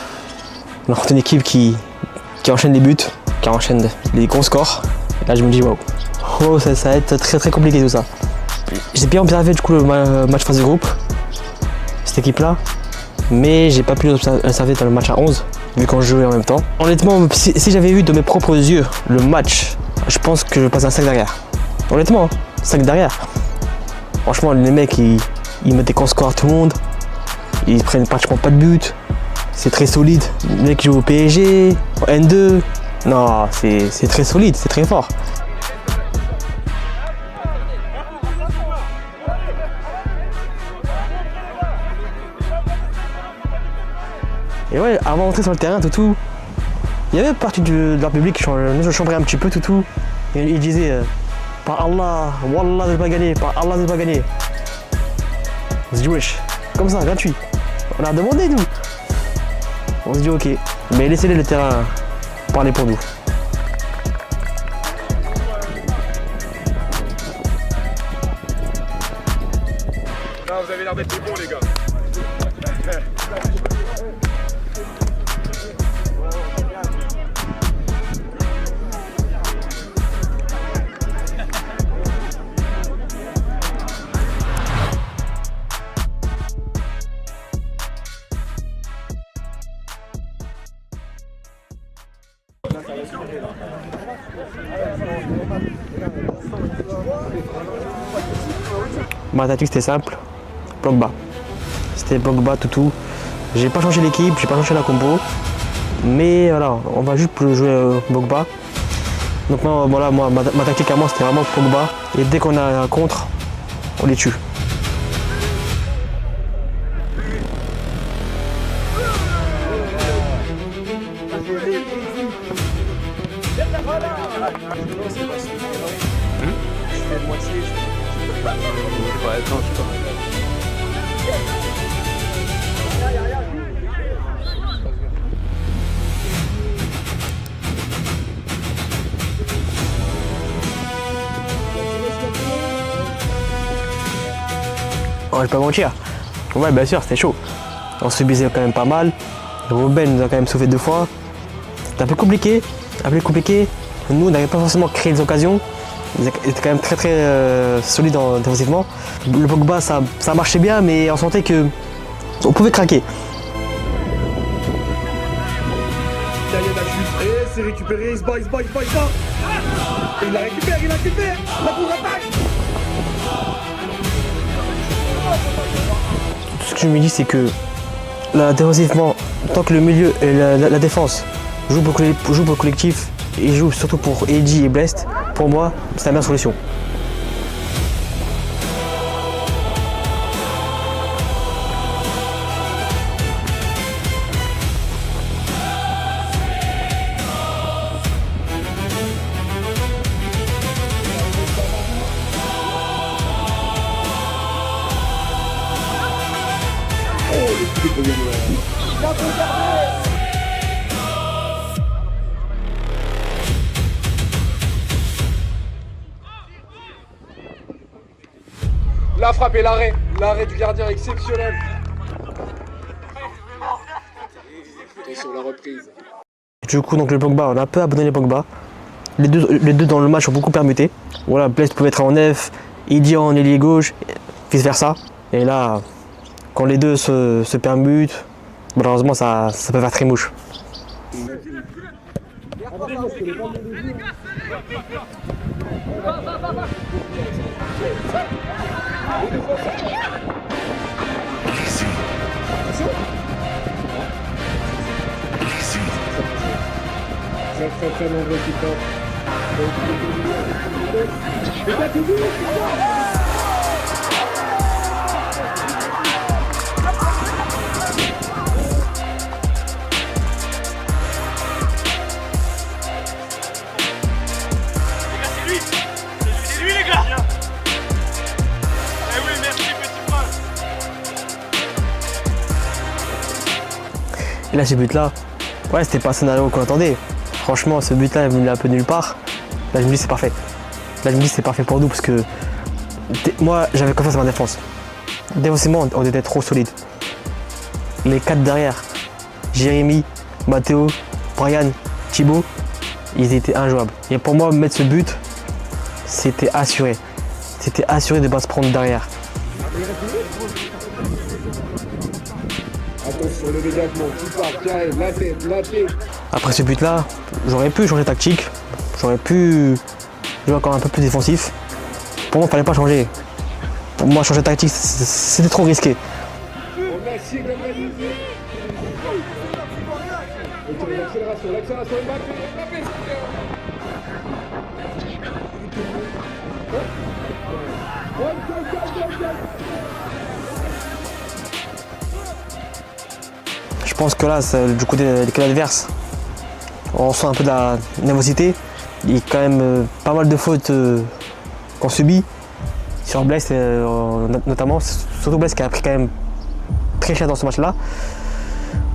on a une équipe qui enchaîne les buts, qui enchaîne les gros scores. Là, je me dis, wow, ça va être très compliqué tout ça. J'ai bien observé du coup le match phase de groupe, cette équipe-là, mais j'ai pas pu l'observer dans le match à 11. Vu qu'on jouait en même temps. Honnêtement, si j'avais vu de mes propres yeux le match, je pense que je passe un 5 derrière. Honnêtement, 5 derrière. Franchement, les mecs, ils mettent des gros scores à tout le monde. Ils prennent pratiquement pas de but. C'est très solide. Les mecs qui jouent au PSG, en N2. Non, c'est très solide, c'est très fort. Et ouais, avant d'entrer sur le terrain, Toutou, il y avait une partie de leur public qui chambrait un petit peu, Toutou. Et il disait par Allah, Wallah, je vais pas gagner, par Allah, je vais pas gagner. On se dit wesh, comme ça, gratuit. On a demandé, nous. On se dit ok, mais laissez-les le terrain parler pour nous. Là, vous avez l'air d'être des bons, les gars. Ma tactique c'était simple, bloc bas. C'était bloc bas, Toutou. J'ai pas changé l'équipe, j'ai pas changé la compo. Mais voilà, on va juste jouer bloc bas. Donc voilà, moi, ma tactique à moi c'était vraiment bloc bas. Et dès qu'on a un contre, on les tue. je vais pas mentir. Ouais, bien sûr, c'était chaud. On subissait quand même pas mal. Robben nous a quand même sauvé 2 fois. C'était un peu compliqué. Nous, on n'avait pas forcément créé des occasions. Ils étaient quand même très solides défensivement. Le Pogba, ça marchait bien, mais on sentait qu'on pouvait craquer. Et c'est récupéré, il se bat. Et il la récupère, la contre-attaque. Ce que je me dis, c'est que là, défensivement, tant que le milieu et la défense jouent pour le collectif et jouent surtout pour Eddy et Blest, pour moi, c'est la meilleure solution. La frappe et l'arrêt du gardien exceptionnel. Attention, la reprise. Du coup, donc le Pogba, on a un peu abandonné Pogba. Les deux dans le match ont beaucoup permuté. Voilà, Blest pouvait être en nef, Eddy en ailier gauche, vice versa. Et là, quand les deux se permutent, malheureusement ça peut faire très mouche. Très nombreux qui C'est lui les gars. Eh oui, merci petit prince. Et là, ce but-là, ouais, c'était pas un scénario qu'on attendait. Franchement, ce but-là est venu un peu nulle part. Là, je me dis c'est parfait. Là, je me dis c'est parfait pour nous parce que moi, j'avais confiance en ma défense. Défensivement, on était trop solide. Les 4 derrière, Jérémy, Matteo, Brian, Thibaut, ils étaient injouables. Et pour moi, mettre ce but, c'était assuré. C'était assuré de ne pas se prendre derrière. Attention, le dégagement, qui part, qui arrive, la tête. Après ce but-là, j'aurais pu changer de tactique. J'aurais pu jouer encore un peu plus défensif. Pour moi, il ne fallait pas changer. Pour moi, changer de tactique, c'était trop risqué. L'accélération, Mbappé. Je pense que là, du côté de l'équipe adverse, on sent un peu de la nervosité. Il y a quand même pas mal de fautes qu'on subit sur Blest notamment, surtout Blest qui a pris quand même très cher dans ce match-là.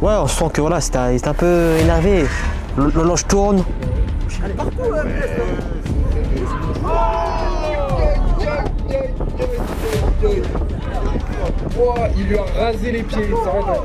Ouais, on sent que voilà, c'était un peu énervé. L'horloge tourne. Oh, il lui a rasé les pieds, ça s'arrête.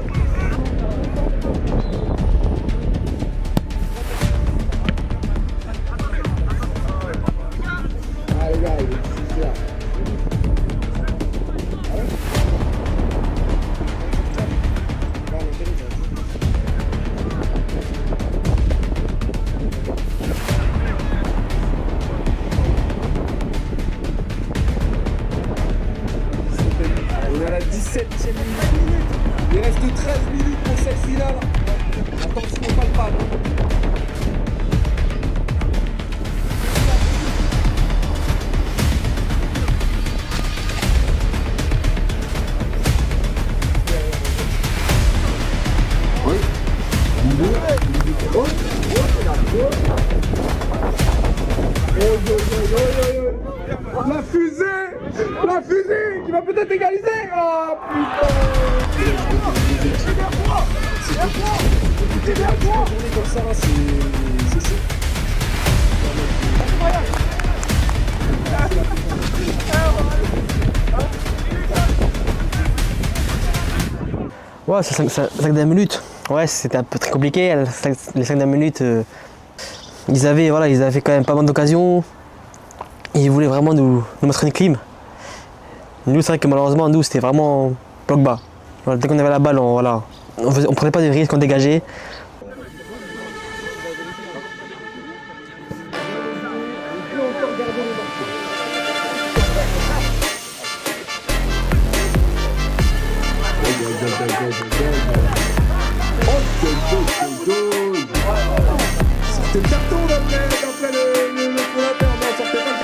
On est à la 17e minute. Il reste 13 minutes pour cette finale. Attention, pas le pas. La fusée qui va peut-être égaliser. Oh putain. C'est bien toi. Comme ça, c'est chaud. Ouais, c'est 5 dernières minutes. Ouais, c'était un peu très compliqué. Les 5 dernières minutes, ils avaient quand même pas mal d'occasions. Ils voulaient vraiment nous mettre une clim. Nous, c'est vrai que malheureusement, nous, c'était vraiment bloc bas. Voilà, dès qu'on avait la balle, on prenait pas de risques, on dégageait. Sortez le carton d'après le fondateur, non, sortez pas le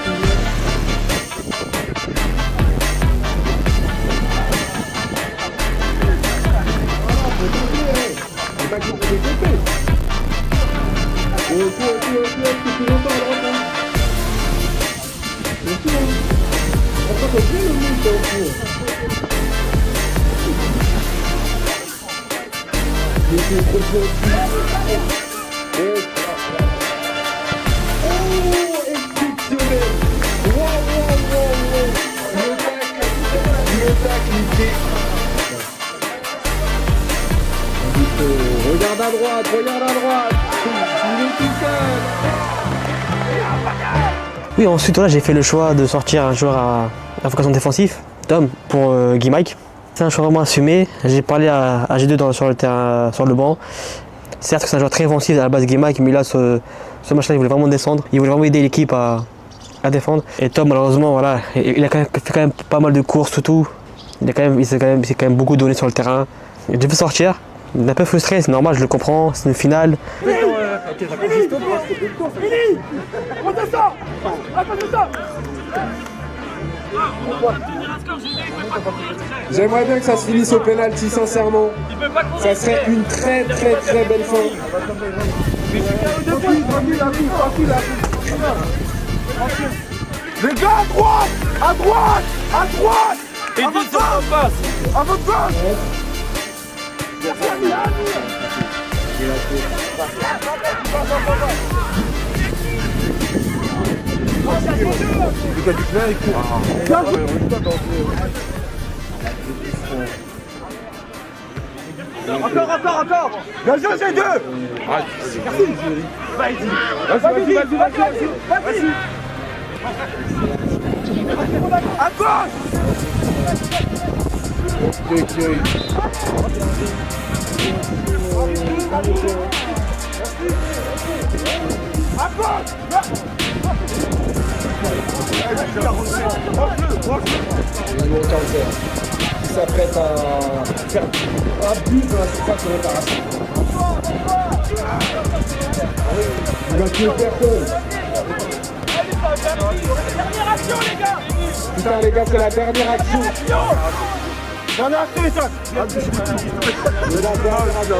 Regarde à droite, regarde à droite. Il est tout seul. Oui, ensuite là, j'ai fait le choix de sortir un joueur à vocation défensive, Tom, pour Guy Mike. C'est un choix vraiment assumé. J'ai parlé à G2 sur le terrain, sur le banc. Certes que c'est un joueur très offensif à la base Guy Mike, mais là, ce match-là, il voulait vraiment descendre. Il voulait vraiment aider l'équipe à défendre. Et Tom, malheureusement, voilà, il a fait quand même pas mal de courses, tout. Il s'est quand même beaucoup donné sur le terrain. J'ai dû sortir. Il est un peu frustré, c'est normal, je le comprends, c'est une finale. J'aimerais bien que ça se finisse au penalty, sincèrement. Ça serait une très belle fin. Les gars, à droite, à droite, à droite. Et à votre face. À votre face. Encore. Bien joué, G2. Vas-y. À gauche. Qui s'apprête à faire un but dans la surface de réparation. Il va tuer personne. Dernière action, les gars. Putain, les gars, c'est la dernière action. Dernière action, les gars. C'est la dernière action,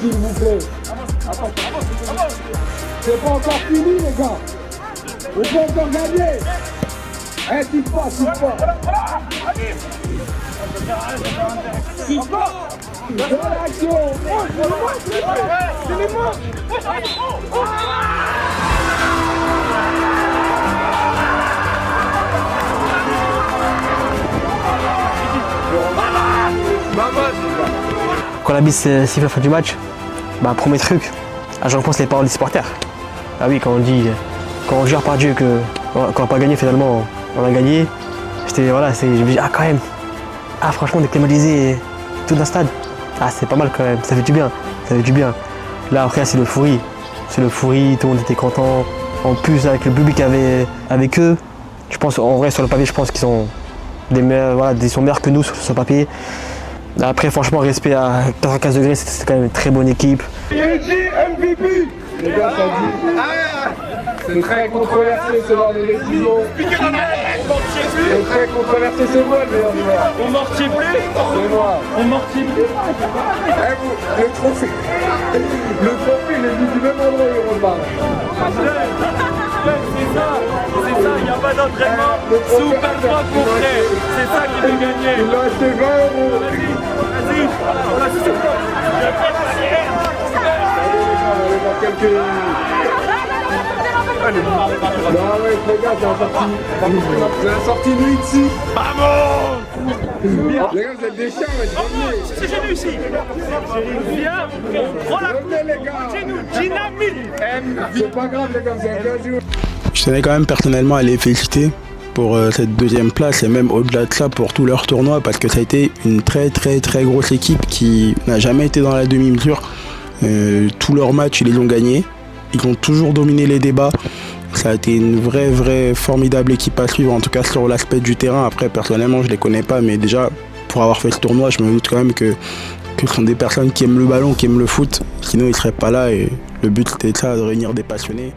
s'il vous plaît. C'est pas encore fini, les gars. On peut encore gagner. Eh, tire pas. Bonne action. C'est les mains. Quand l'arbitre siffle la fin du match, premier truc, je repense les paroles des supporters. Ah oui, quand on jure par Dieu qu'on n'a pas gagné, finalement on a gagné. Je me dis, quand même, franchement, déclimatiser tout un stade, c'est pas mal quand même, ça fait du bien. Là après c'est l'euphorie, tout le monde était content. En plus avec le public avec eux, je pense en vrai sur le papier, je pense qu'ils sont ils sont meilleurs que nous sur ce papier. Après franchement, respect à 95 degrés, c'est quand même une très bonne équipe. MVP. Les gars, ça dit. C'est très controversé ce genre de décision. C'est très controversé, c'est moi le meilleur joueur. On mortier plus. C'est moi. On mortier plus. Le trophée, il est mis du même endroit où on parle. C'est ça, il n'y a pas d'entraînement. Super droit concret. C'est ça qui veut gagner. Il a acheté 20 €. Vas-y. Quelques... Non ouais, les gars, c'est un sorti nuit ici. Vamos. Les gars, vous êtes des chiens, mais c'est gêné ici. Viens, on prend la coupe. Chez nous, dynamite. C'est pas grave, les gars, c'est un gars. Je tenais quand même personnellement à les féliciter pour cette deuxième place et même au-delà de ça pour tout leur tournoi parce que ça a été une très grosse équipe qui n'a jamais été dans la demi-mesure. Tous leurs matchs, ils les ont gagnés. Ils ont toujours dominé les débats. Ça a été une vraie formidable équipe à suivre, en tout cas sur l'aspect du terrain. Après, personnellement, je les connais pas, mais déjà, pour avoir fait ce tournoi, je me doute quand même que ce sont des personnes qui aiment le ballon, qui aiment le foot. Sinon, ils seraient pas là et le but, c'était ça, de réunir des passionnés.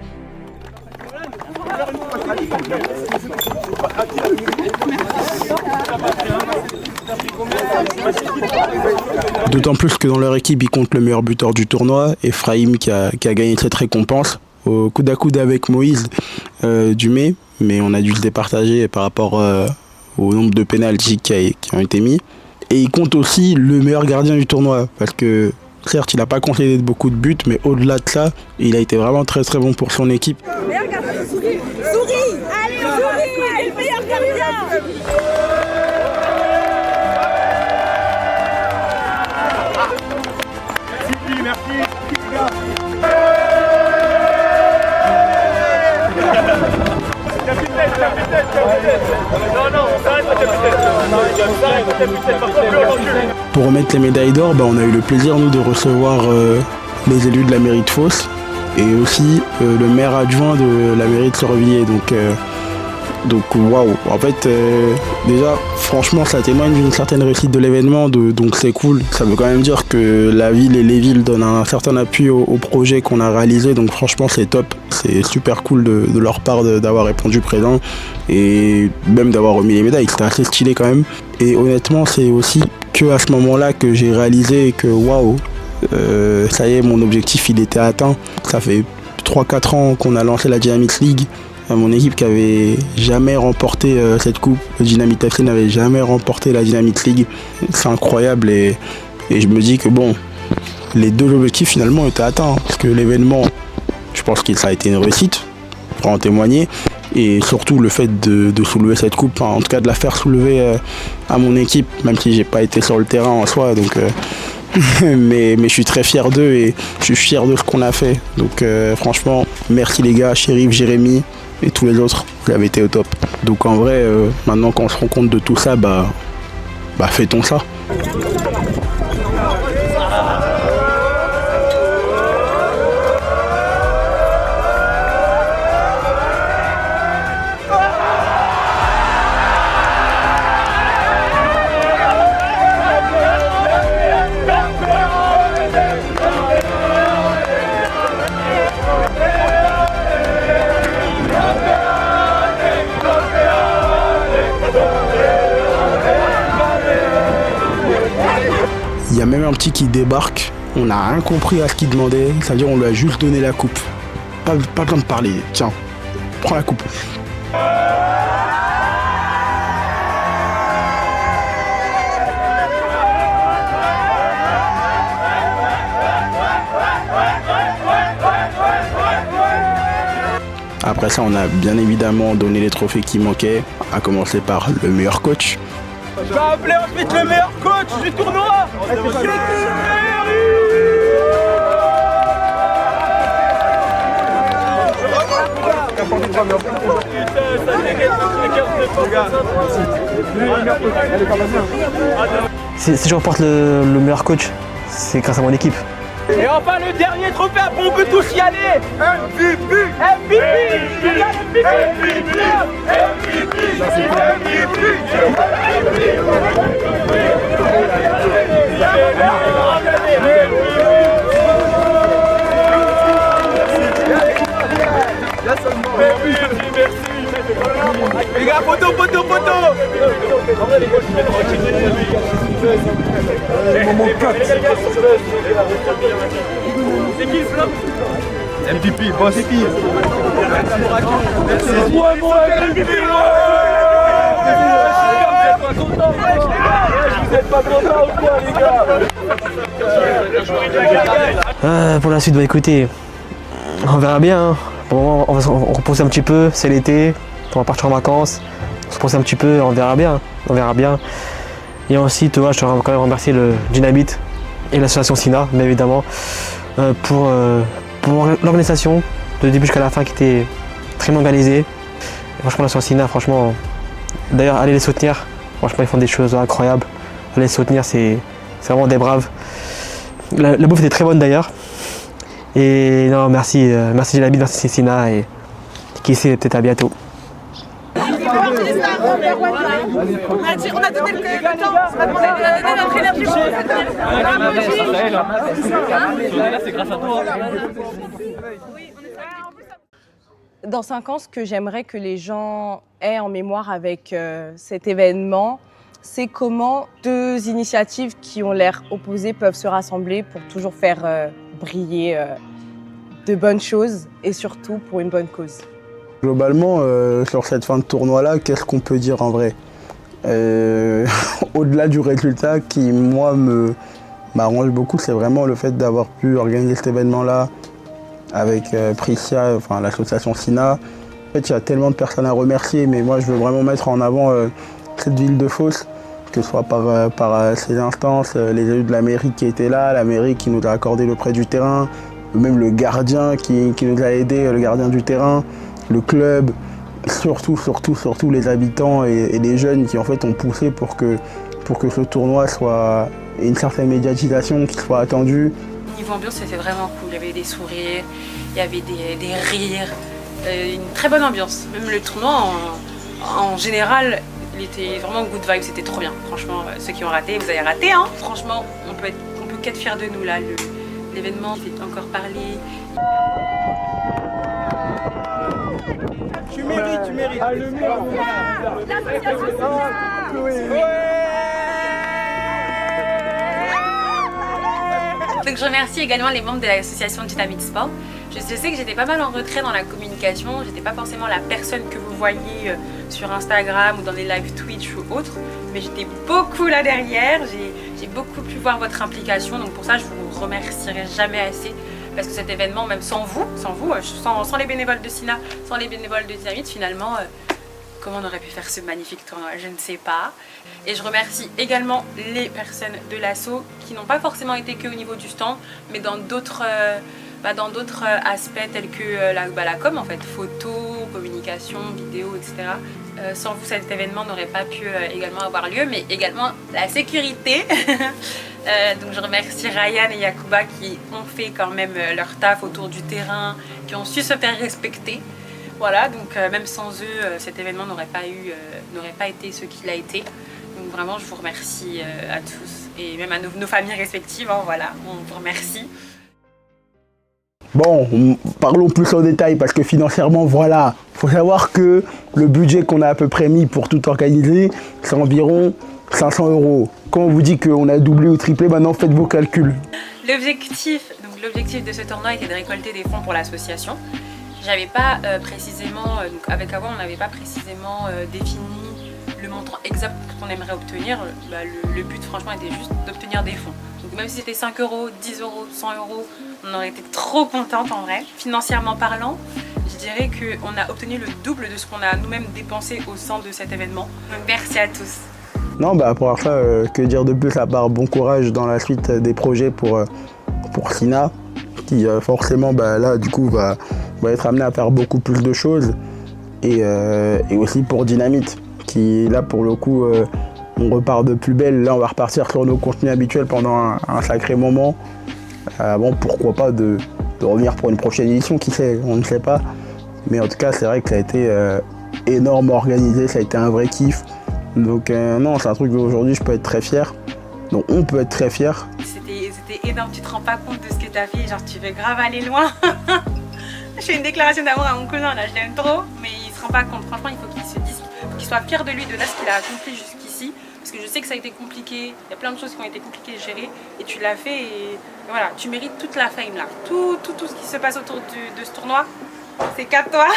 D'autant plus que dans leur équipe, ils comptent le meilleur buteur du tournoi, Ephraim qui a gagné cette récompense au coude à coude avec Moïse Dumais, mais on a dû se départager par rapport au nombre de pénaltys qui ont été mis. Et il compte aussi le meilleur gardien du tournoi, parce que certes, il n'a pas concédé beaucoup de buts, mais au-delà de ça, il a été vraiment très bon pour son équipe. Meilleur gardien, souris, allez, souris, le meilleur gardien. Merci, les gars. Pour remettre les médailles d'or, on a eu le plaisir nous de recevoir les élus de la mairie de Fos et aussi le maire adjoint de la mairie de Sorvilliers. Donc waouh, en fait déjà franchement ça témoigne d'une certaine réussite de l'événement, donc c'est cool. Ça veut quand même dire que la ville et les villes donnent un certain appui au projet qu'on a réalisé, donc franchement c'est top, c'est super cool de leur part d'avoir répondu présent et même d'avoir remis les médailles, c'était assez stylé quand même. Et honnêtement c'est aussi que à ce moment-là que j'ai réalisé que waouh, ça y est, mon objectif il était atteint. Ça fait 3-4 ans qu'on a lancé la Dynamite League. Mon équipe qui avait jamais remporté cette coupe, le Dynamite FC n'avait jamais remporté la Dynamite League. C'est incroyable et je me dis que bon, les deux objectifs finalement étaient atteints. Parce que l'événement, je pense que ça a été une réussite, pour en témoigner. Et surtout le fait de soulever cette coupe, en tout cas de la faire soulever à mon équipe, même si j'ai pas été sur le terrain en soi. Donc, mais je suis très fier d'eux et je suis fier de ce qu'on a fait. Donc franchement, merci les gars, Chérif, Jérémy et tous les autres, vous avez été au top. Donc en vrai, maintenant qu'on se rend compte de tout ça, fêtons ça. Il y a même un petit qui débarque, on n'a rien compris à ce qu'il demandait, c'est-à-dire on lui a juste donné la coupe. Pas besoin de parler, tiens, prends la coupe. Après ça, on a bien évidemment donné les trophées qui manquaient, à commencer par le meilleur coach. Je vais appeler ensuite le meilleur coach du tournoi. Si je remporte le meilleur coach, c'est grâce à mon équipe. Et enfin le dernier trophée, après on peut tous y aller. MVP. Les gars, photo. C'est qui le flop? MVP, boss. C'est moi mon MVP. Vous êtes pas contents ou quoi les gars? Pour la suite, écoutez, on verra bien. Hein. Pour le moment, on va se reposer un petit peu, c'est l'été, on va partir en vacances, on se repose un petit peu, on verra bien. Et ensuite, je dois quand même remercier le Dynamite et l'association SINA, bien évidemment, pour l'organisation de début jusqu'à la fin qui était très bien organisée. Et franchement, l'association SINA, franchement, d'ailleurs, allez les soutenir. Franchement, ils font des choses incroyables. Allez les soutenir, c'est vraiment des braves. La bouffe était très bonne d'ailleurs. Et non, merci Dynamite, merci SINA et qui sait, peut-être à bientôt. On a donné le temps, on a donné notre énergie. C'est grâce à toi. Dans 5 ans, ce que j'aimerais que les gens aient en mémoire avec cet événement, c'est comment 2 initiatives qui ont l'air opposées peuvent se rassembler pour toujours faire briller de bonnes choses et surtout pour une bonne cause. Globalement, sur cette fin de tournoi-là, qu'est-ce qu'on peut dire en vrai? Au-delà du résultat qui, moi, m'arrange beaucoup, c'est vraiment le fait d'avoir pu organiser cet événement-là avec Priscia, enfin l'association SINA. En fait, il y a tellement de personnes à remercier, mais moi, je veux vraiment mettre en avant cette ville de Fos, que ce soit par ces instances, les élus de la mairie qui étaient là, la mairie qui nous a accordé le prêt du terrain, même le gardien qui nous a aidés, le gardien du terrain, le club, surtout les habitants et les jeunes qui en fait ont poussé pour que ce tournoi soit une certaine médiatisation qui soit attendue. Niveau ambiance, c'était vraiment cool. Il y avait des sourires, il y avait des rires, une très bonne ambiance. Même le tournoi en général, il était vraiment good vibe, c'était trop bien. Franchement, ceux qui ont raté, vous avez raté, hein. Franchement, on peut qu'être fiers de nous là. L'événement fait encore parler. Tu mérites. Ah, le mur. Donc je remercie également les membres de l'association Dynamite Sport. Je sais que j'étais pas mal en retrait dans la communication, j'étais pas forcément la personne que vous voyez sur Instagram ou dans les lives Twitch ou autres, mais j'étais beaucoup là derrière, j'ai beaucoup pu voir votre implication, donc pour ça je vous remercierai jamais assez. Parce que cet événement, même sans les bénévoles de SINA, sans les bénévoles de Dynamite, finalement, comment on aurait pu faire ce magnifique tournoi, je ne sais pas. Et je remercie également les personnes de l'asso qui n'ont pas forcément été que au niveau du stand, mais dans d'autres aspects tels que la com, en fait, photos, communication, vidéo, etc. Sans vous, cet événement n'aurait pas pu également avoir lieu, mais également la sécurité. Donc je remercie Ryan et Yacouba qui ont fait quand même leur taf autour du terrain, qui ont su se faire respecter. Voilà, donc même sans eux, cet événement n'aurait pas été ce qu'il a été. Donc vraiment, je vous remercie à tous et même à nos familles respectives. Hein, voilà, on vous remercie. Bon, parlons plus en détail parce que financièrement, voilà, faut savoir que le budget qu'on a à peu près mis pour tout organiser, c'est environ 500 €. Quand on vous dit qu'on a doublé ou triplé, maintenant faites vos calculs. L'objectif de ce tournoi était de récolter des fonds pour l'association. J'avais pas précisément, donc avec Awa, on n'avait pas précisément défini le montant exact qu'on aimerait obtenir. Le but franchement était juste d'obtenir des fonds. Donc même si c'était 5 €, 10 €, 100 €, on aurait été trop contente en vrai. Financièrement parlant, je dirais qu'on a obtenu le double de ce qu'on a nous-mêmes dépensé au sein de cet événement. Donc merci à tous. Non, pour ça, que dire de plus à part bon courage dans la suite des projets pour SINA, qui forcément là du coup va être amené à faire beaucoup plus de choses, et aussi pour Dynamite, qui là pour le coup on repart de plus belle. Là on va repartir sur nos contenus habituels pendant un sacré moment. Bon, pourquoi pas de revenir pour une prochaine édition, qui sait, on ne sait pas. Mais en tout cas c'est vrai que ça a été énorme organisé, ça a été un vrai kiff. Donc non, c'est un truc qu'aujourd'hui je peux être très fier. Donc on peut être très fier. C'était énorme, tu te rends pas compte de ce que t'as fait, genre tu veux grave aller loin. Je fais une déclaration d'amour à mon cousin, là je l'aime trop, mais il se rend pas compte. Franchement il faut qu'il soit fier de lui, de là ce qu'il a accompli jusqu'ici. Parce que je sais que ça a été compliqué, il y a plein de choses qui ont été compliquées à gérer, et tu l'as fait, et voilà, tu mérites toute la fame là. Tout ce qui se passe autour de ce tournoi, c'est qu'à toi,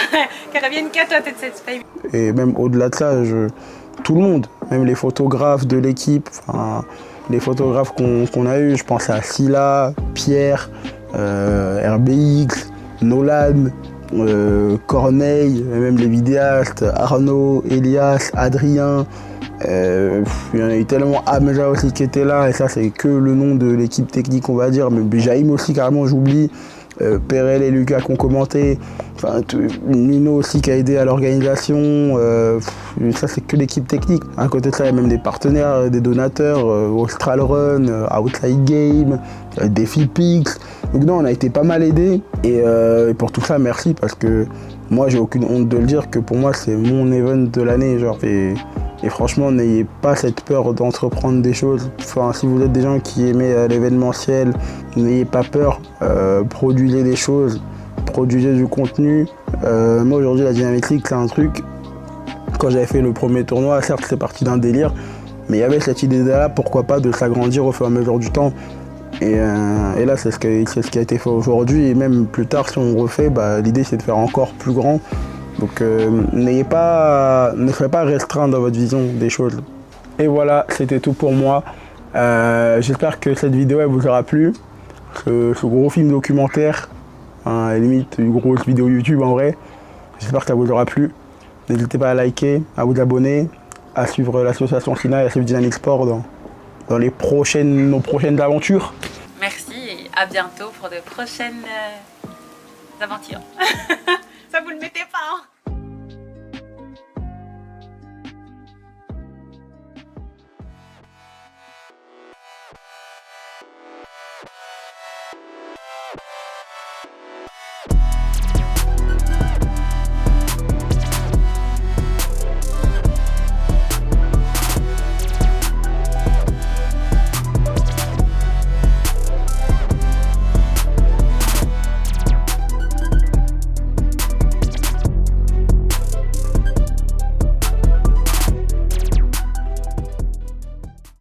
qu'elle revienne qu'à toi cette fame. Et même au-delà de ça, tout le monde, même les photographes de l'équipe, les photographes qu'on a eu, je pense à Silla, Pierre, RBX, Nolan, Corneille, même les vidéastes, Arnaud, Elias, Adrien, Il y en a eu tellement. Hamza aussi qui était là, et ça c'est que le nom de l'équipe technique on va dire, mais Jaïm aussi carrément j'oublie, Perel et Lucas qui ont commenté, enfin, Nino aussi qui a aidé à l'organisation, ça c'est que l'équipe technique. À côté de ça il y a même des partenaires, des donateurs, Austral Run, Outside Game, DefiPix, donc non on a été pas mal aidés, et pour tout ça merci parce que moi j'ai aucune honte de le dire que pour moi c'est mon event de l'année genre, et franchement, n'ayez pas cette peur d'entreprendre des choses. Enfin, si vous êtes des gens qui aimez l'événementiel, n'ayez pas peur, produisez des choses, produisez du contenu. Moi aujourd'hui, la Dynamic League, c'est un truc, quand j'avais fait le premier tournoi, certes c'est parti d'un délire, mais il y avait cette idée-là, pourquoi pas, de s'agrandir au fur et à mesure du temps. Et là, c'est ce qui a été fait aujourd'hui, et même plus tard, si on refait, l'idée c'est de faire encore plus grand. Donc ne soyez pas restreint dans votre vision des choses. Et voilà, c'était tout pour moi. J'espère que cette vidéo elle vous aura plu. Ce gros film documentaire, à la limite une grosse vidéo YouTube en vrai. J'espère que ça vous aura plu. N'hésitez pas à liker, à vous abonner, à suivre l'association Sina et à suivre Dynamic Sport dans nos prochaines aventures. Merci et à bientôt pour de prochaines aventures. Ça vous le mettez pas, hein.